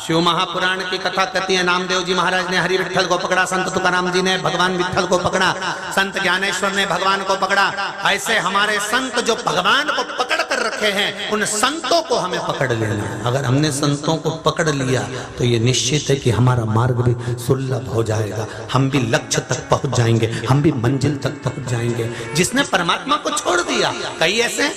शिव महापुराण की कथा कहती है, नामदेव जी महाराज ने हरि विठल को पकड़ा, संत तुकाराम जी ने भगवान विठल को पकड़ा, संत ज्ञानेश्वर ने भगवान को पकड़ा। ऐसे हमारे संत जो भगवान को पकड़ कर रखे हैं, उन संतों को हमें पकड़ लेना है। अगर हमने संतों को पकड़ लिया तो ये निश्चित है कि हमारा मार्ग भी सुलभ हो जाएगा, हम भी लक्ष्य तक पहुंच जाएंगे, हम भी मंजिल तक पहुंच जाएंगे। जिसने परमात्मा को छोड़ दिया, कई ऐसे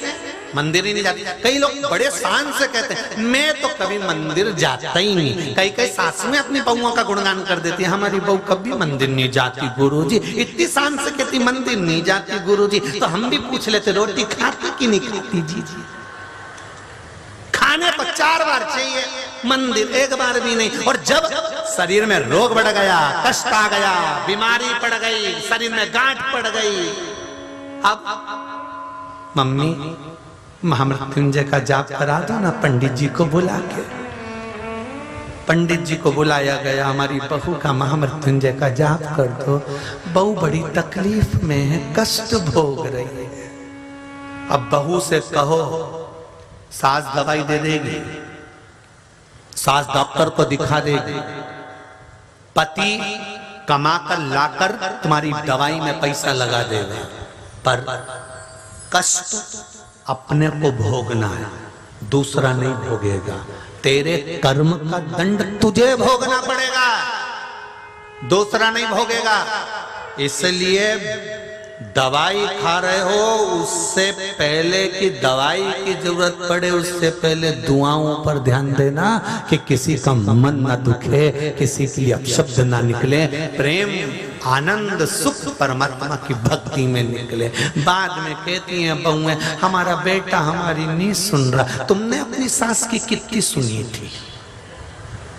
मंदिर ही नहीं जाते। कई लोग बड़े शान से कहते हैं मैं तो कभी मंदिर जाता ही नहीं। कई सासुएं अपनी बहुओं का गुणगान कर देती है, हमारी बहू कभी मंदिर नहीं जाती गुरुजी, इतनी शान से कहती मंदिर नहीं जाती गुरुजी। तो हम भी पूछ लेते रोटी खाती कि नहीं खाती? जी जी, खाने को 4 बार चाहिए, मंदिर एक बार भी नहीं। और जब शरीर में रोग बढ़ गया, कष्ट आ गया, बीमारी पड़ गई, शरीर में गांठ पड़ गई, अब मम्मी महामृत्युंजय का जाप करा दो ना पंडित जी को बुला के। पंडित जी को बुलाया गया, हमारी बहू का महामृत्युंजय का जाप कर दो। बहू बड़ी तकलीफ में है, कष्ट भोग रही है। अब बहू से कहो, सास दवाई दे देगी, सास डॉक्टर को दिखा देगी, पति कमाकर लाकर तुम्हारी दवाई में पैसा लगा देगा, पर कष्ट अपने को भोगना है, दूसरा नहीं भोगेगा। तेरे कर्म का दंड तुझे भोगना पड़ेगा, दूसरा नहीं भोगेगा। इसलिए दवाई खा रहे हो, उससे पहले कि दवाई की जरूरत पड़े, उससे पहले दुआओं पर ध्यान देना कि किसी का मन ना दुखे, किसी के लिए अपशब्द ना निकले, प्रेम आनंद सुख परमात्मा की भक्ति में निकले। बाद में कहती हैं बहुएं, हमारा बेटा हमारी नहीं सुन रहा। तुमने अपनी सास की कितनी सुनी थी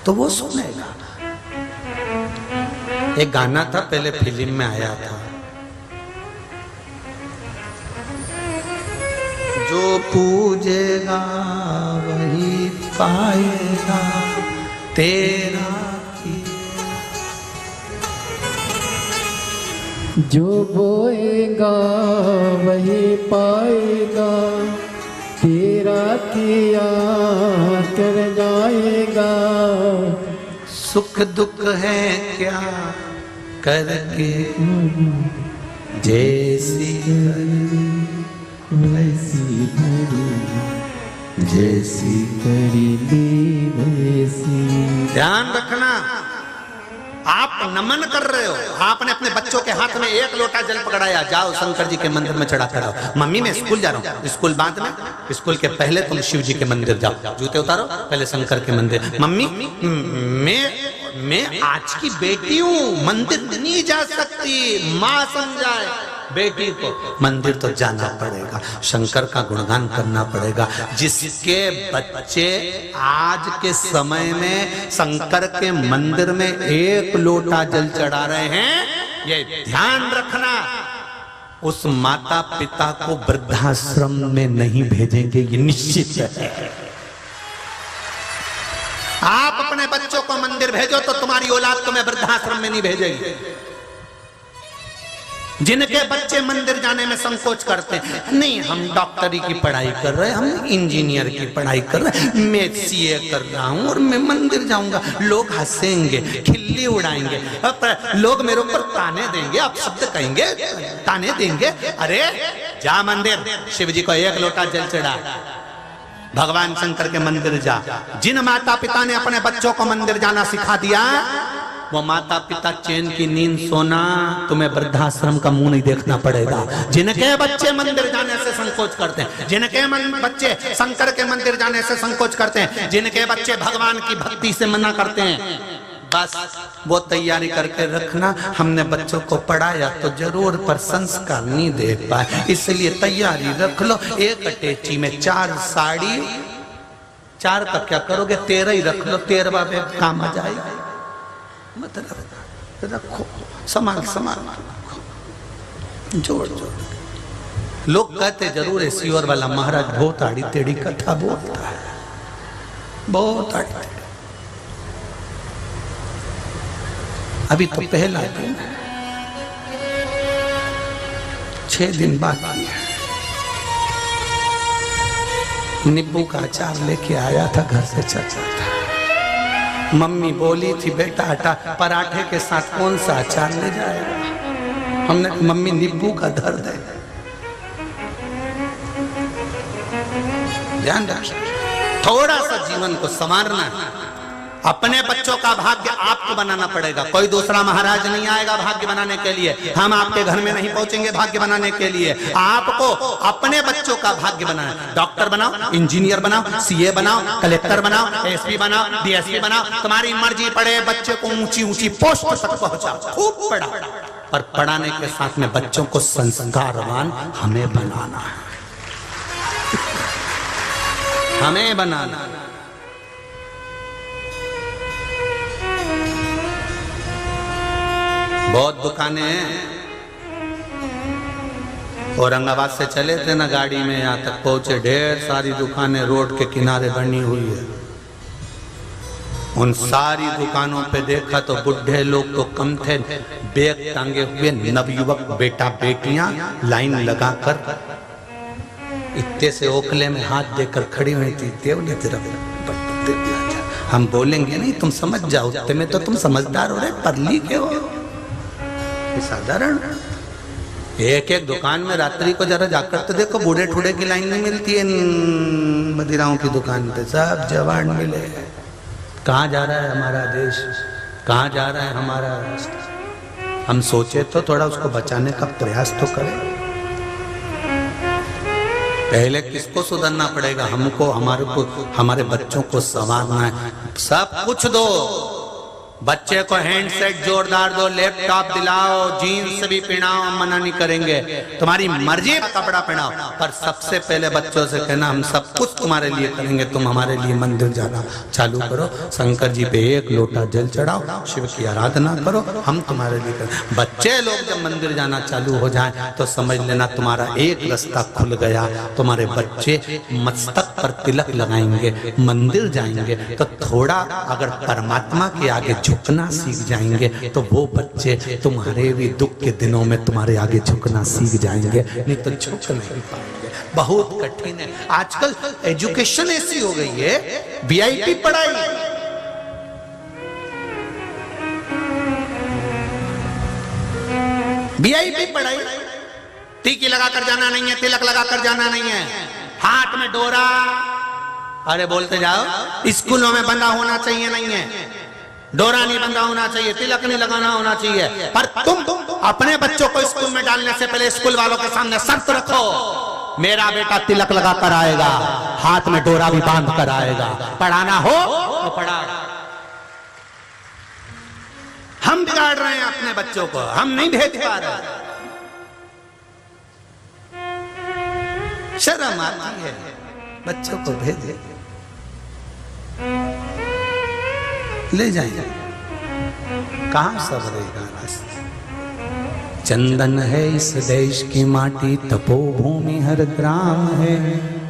तो वो सुनेगा। एक गाना था, पहले फिल्म में आया था, जो पूजेगा वही पाएगा तेरा, जो बोएगा वही पाएगा, तेरा किया कर जाएगा। सुख दुख है क्या करके जैसी वैसी करी, जैसी करी दी वैसी। ध्यान रखना, आप नमन कर रहे हो, आपने अपने बच्चों के हाथ में 1 लोटा जल पकड़ाया, जाओ शंकर जी के मंदिर में चढ़ा कराओ। मम्मी मैं स्कूल जा रहा हूँ, स्कूल बाद में, स्कूल के पहले तुम शिव जी के मंदिर जाओ, जूते उतारो, पहले शंकर के मंदिर। मम्मी मैं आज की बेटी हूँ, मंदिर नहीं जा सकती, माँ समझाए बेटी को। मंदिर तो जाना पड़ेगा, शंकर का गुणगान करना पड़ेगा। जिसके बच्चे आज के समय में शंकर के मंदिर में 1 लोटा जल चढ़ा रहे हैं, ये ध्यान रखना, उस माता पिता को वृद्धाश्रम में नहीं भेजेंगे, ये निश्चित है। आप अपने बच्चों को मंदिर भेजो तो तुम्हारी औलाद तुम्हें वृद्धाश्रम में नहीं भेजेगी। जिनके बच्चे मंदिर जाने में संकोच करते हैं, नहीं हम डॉक्टरी की पढ़ाई कर रहे हैं, हम इंजीनियर की पढ़ाई कर रहे हैं, मैं सीए कर रहा हूं और मैं मंदिर जाऊंगा, लोग हंसेंगे, खिल्ली उड़ाएंगे, लोग मेरे ऊपर ताने देंगे, अपशब्द कहेंगे, ताने देंगे। अरे जा मंदिर, शिव जी को 1 लोटा जल चढ़ा, भगवान शंकर के मंदिर जा। जिन माता पिता ने अपने बच्चों को मंदिर जाना सिखा दिया, वो माता पिता चैन की नींद सोना, तुम्हें वृद्धाश्रम का मुंह नहीं देखना पड़ेगा। जिनके बच्चे मंदिर जाने से संकोच करते हैं, जिनके बच्चे शंकर के मंदिर जाने से संकोच करते हैं, जिनके बच्चे भगवान की भक्ति से मना करते हैं, बस वो तैयारी करके रखना। हमने बच्चों को पढ़ाया तो जरूर, पर संस्कार नहीं दे पाए, इसलिए तैयारी रख लो। 1 अटैची में 4 साड़ी, 4 का क्या करोगे, 13 ही रख लो, 13वां में काम आ जाएगा। मतलब रखो, संभाल जोड़ जोड़। लोग कहते जरूर है सीवर वाला महाराज बहुत आड़ी टेढ़ी कथा बोलता है, बहुत आड़ी टेढ़ी। अभी तो पहला दिन है, 6 दिन बाकी है। नींबू का अचार लेके आया था घर से चचा था। मम्मी बोली थी बेटा आटा पराठे के साथ कौन सा अचार ले जाएगा? हमने मम्मी नींबू का दर्द है, ध्यान रख। थोड़ा सा जीवन को संवारना है। अपने बच्चों का भाग्य आपको बनाना पड़ेगा, कोई दूसरा महाराज नहीं आएगा भाग्य बनाने के लिए। हम आपके घर में नहीं पहुंचेंगे भाग्य बनाने के लिए। आपको अपने बच्चों का भाग्य बनाना। डॉक्टर बनाओ, इंजीनियर बनाओ, सीए बनाओ, कलेक्टर बनाओ, एसपी बनाओ, डीएसपी बनाओ, तुम्हारी मर्जी पड़े। बच्चे को ऊंची ऊंची पोस्ट तक पहुंचाओ, खूब पढ़ा। और पढ़ाने के साथ में बच्चों को संस्कारवान हमें बनाना है, हमें बनाना। बहुत दुकानें हैं, औरंगाबाद से चले थे ना गाड़ी में, यहाँ तक पहुंचे, ढेर सारी दुकानें रोड के किनारे बनी हुई है। उन सारी दुकानों पे देखा तो बुढ़े लोग तो कम थे, बैग टांगे हुए नवयुवक बेटा बेटियां लाइन लगाकर इतने से ओखले में हाथ देकर खड़ी हुई थी। देवले तेरा हम बोलेंगे नहीं, तुम समझ जाओ, तुम्हें तो तुम समझदार हो रहे, पढ़ के हो। साधारण एक एक दुकान में रात्रि को जरा जाकर तो देखो, बूढ़े ठूढ़े की लाइन नहीं मिलती है मदिराओं की दुकान पे, सब जवान मिले। कहाँ जा रहा है हमारा देश, कहाँ जा रहा है हमारा राष्ट्र? हम सोचे तो थोड़ा उसको बचाने का प्रयास तो करें। पहले किसको सुधरना पड़ेगा? हमको, हमारे बच्चों को संवारना है। सब कुछ दो, बच्चे को हैंडसेट जोरदार दो, लैपटॉप दिलाओ, जीन्स भी पहनाओ, मना नहीं करेंगे, तुम्हारी मर्जी का कपड़ा पहनाओ। पर सबसे पहले बच्चों से कहना हम सब कुछ तुम्हारे लिए करेंगे, तुम हमारे लिए मंदिर जाना चालू करो, शंकर जी पे 1 लोटा जल चढ़ाओ, शिव की आराधना करो, हम तुम्हारे लिए करें। बच्चे लोग जब मंदिर जाना चालू हो जाए तो समझ लेना तुम्हारा एक रास्ता खुल गया। तुम्हारे बच्चे मस्तक पर तिलक लगाएंगे, मंदिर जाएंगे तो थोड़ा अगर परमात्मा के आगे झुकना सीख जाएंगे तो वो बच्चे तुम्हारे भी दुख के दिनों में तुम्हारे आगे झुकना सीख जाएंगे, नहीं तो झुक नहीं पाएंगे। बहुत कठिन है आजकल, एजुकेशन ऐसी हो गई है, वीआईपी पढ़ाई। वीआईपी पढ़ाई, टीकी लगाकर जाना नहीं है, तिलक लगाकर जाना नहीं है, हाथ में डोरा, अरे बोलते जाओ, स्कूलों में बंधा होना चाहिए, नहीं है डोरा नहीं बंधा होना चाहिए, तिलक नहीं लगाना होना चाहिए। पर तुम अपने बच्चों को स्कूल में डालने से पहले स्कूल वालों के सामने शर्त रखो, मेरा बेटा तिलक लगा कर आएगा, हाथ में डोरा भी बांध कर आएगा, पढ़ाना हो तो पढ़ा। हम बिगाड़ रहे हैं अपने बच्चों को, हम नहीं भेज पा रहे। शर्म आती है बच्चों को भेजे, ले जाएंगे, कहां सब रहेगा रास्ता। चंदन है इस देश की माटी, तपोभूमि हर ग्राम है,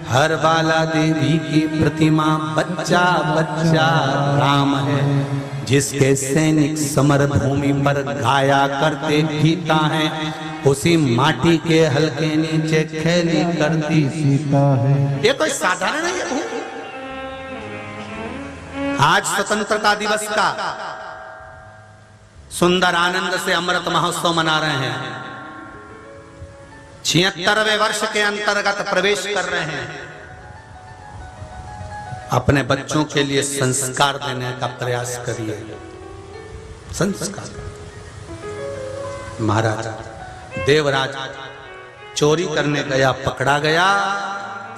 हर बाला देवी की प्रतिमा, बच्चा बच्चा राम है, जिसके सैनिक समर भूमि पर गाया करते गीता है, उसी माटी के हल्के नीचे खेली करती सीता है। ये कोई साधारण है? आज स्वतंत्रता दिवस का सुंदर आनंद से अमृत महोत्सव मना रहे हैं, 76वें वर्ष के अंतर्गत प्रवेश कर रहे हैं। अपने बच्चों के लिए संस्कार देने का प्रयास करिए। संस्कार। महाराज देवराज चोरी करने गया, पकड़ा गया,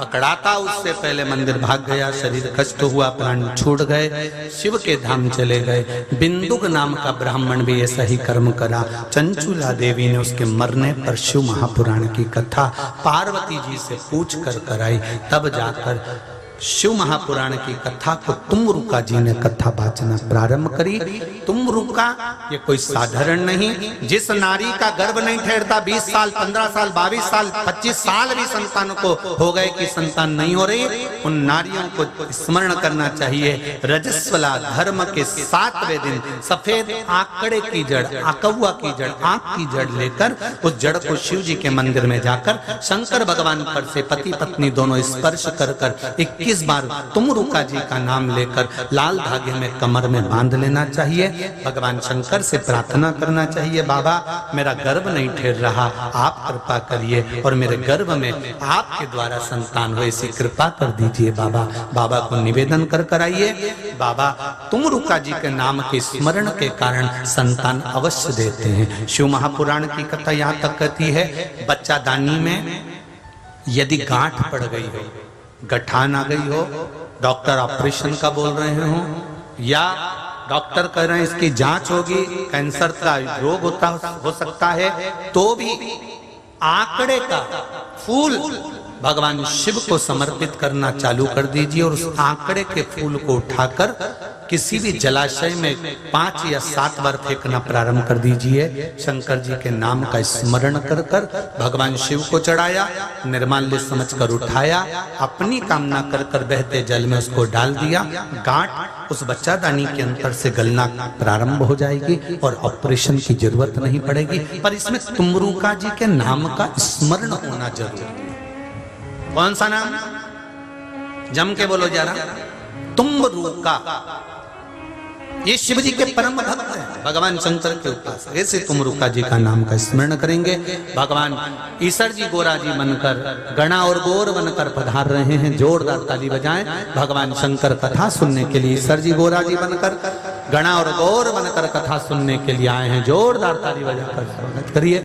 पकड़ाता उससे पहले मंदिर भाग गया, शरीर कष्ट हुआ, प्राण छूट गए, शिव के धाम चले गए। बिंदुक नाम का ब्राह्मण भी ऐसा ही कर्म करा। चंचुला देवी ने उसके मरने पर शिव महापुराण की कथा पार्वती जी से पूछ कर कराई, तब जाकर शिव महापुराण की कथा को तुमरुका जी ने कथा वाचना प्रारंभ करी। तुमरुका ये कोई साधारण नहीं, जिस नारी का गर्भ नहीं ठहरता 20 साल 15 साल 22 साल 25 साल भी संतान को हो गए कि संतान नहीं हो रही, उन नारियों को स्मरण करना चाहिए। रजस्वला धर्म के 7वें दिन सफेद आंकड़े की जड़, आकौआ की जड़, आंख की जड़ लेकर उस जड़ को शिव जी के मंदिर में जाकर शंकर भगवान पर से पति पत्नी दोनों स्पर्श कर 21 बार तुमरुका जी का नाम लेकर लाल धागे में कमर में बांध लेना चाहिए। भगवान शंकर से प्रार्थना करना चाहिए, बाबा मेरा गर्भ नहीं ठहर रहा, आप कृपा करिए और मेरे गर्भ में आपके द्वारा संतान हो, ऐसी कृपा कर दीजिए बाबा। बाबा को निवेदन कर आइए, बाबा तुमरुका जी के नाम के स्मरण के कारण संतान अवश्य देते हैं। शिव महापुराण की कथा यहाँ तक कहती है, बच्चा दानी में यदि गांठ पड़ गई हो, गठान आ गई हो, डॉक्टर ऑपरेशन का बोल रहे हो या डॉक्टर कह रहे हैं इसकी जांच होगी, कैंसर का रोग हो सकता है, तो भी आंकड़े का फूल भगवान शिव को समर्पित करना चालू कर दीजिए और उस आंकड़े के फूल को उठाकर किसी भी जलाशय में 5 या 7 बार फेंकना प्रारंभ कर दीजिए। शंकर जी के नाम का स्मरण कर भगवान शिव को चढ़ाया, निर्माल्य समझकर उठाया, अपनी कामना कर बहते जल में उसको डाल दिया। गांठ उस बच्चादानी के अंतर से गलना प्रारंभ हो जाएगी और ऑपरेशन की जरूरत नहीं पड़ेगी। पर इसमें तुमरुका जी के नाम का स्मरण होना जरूरी है। कौन सा नाम? जम के बोलो जरा, तुमरुका। ये शिव जी के परम भक्त हैं, भगवान शंकर के उपासक। ऐसे तुमरुका जी का नाम का स्मरण करेंगे। भगवान ईसर जी गोरा जी बनकर, गणा और गौर बनकर पधार रहे हैं। जोरदार ताली बजाएं। भगवान शंकर कथा सुनने के लिए ईसर जी गोरा जी बनकर, गणा और गौर बनकर कथा सुनने के लिए आए हैं। जोरदार ताली बजाकर स्वागत करिए।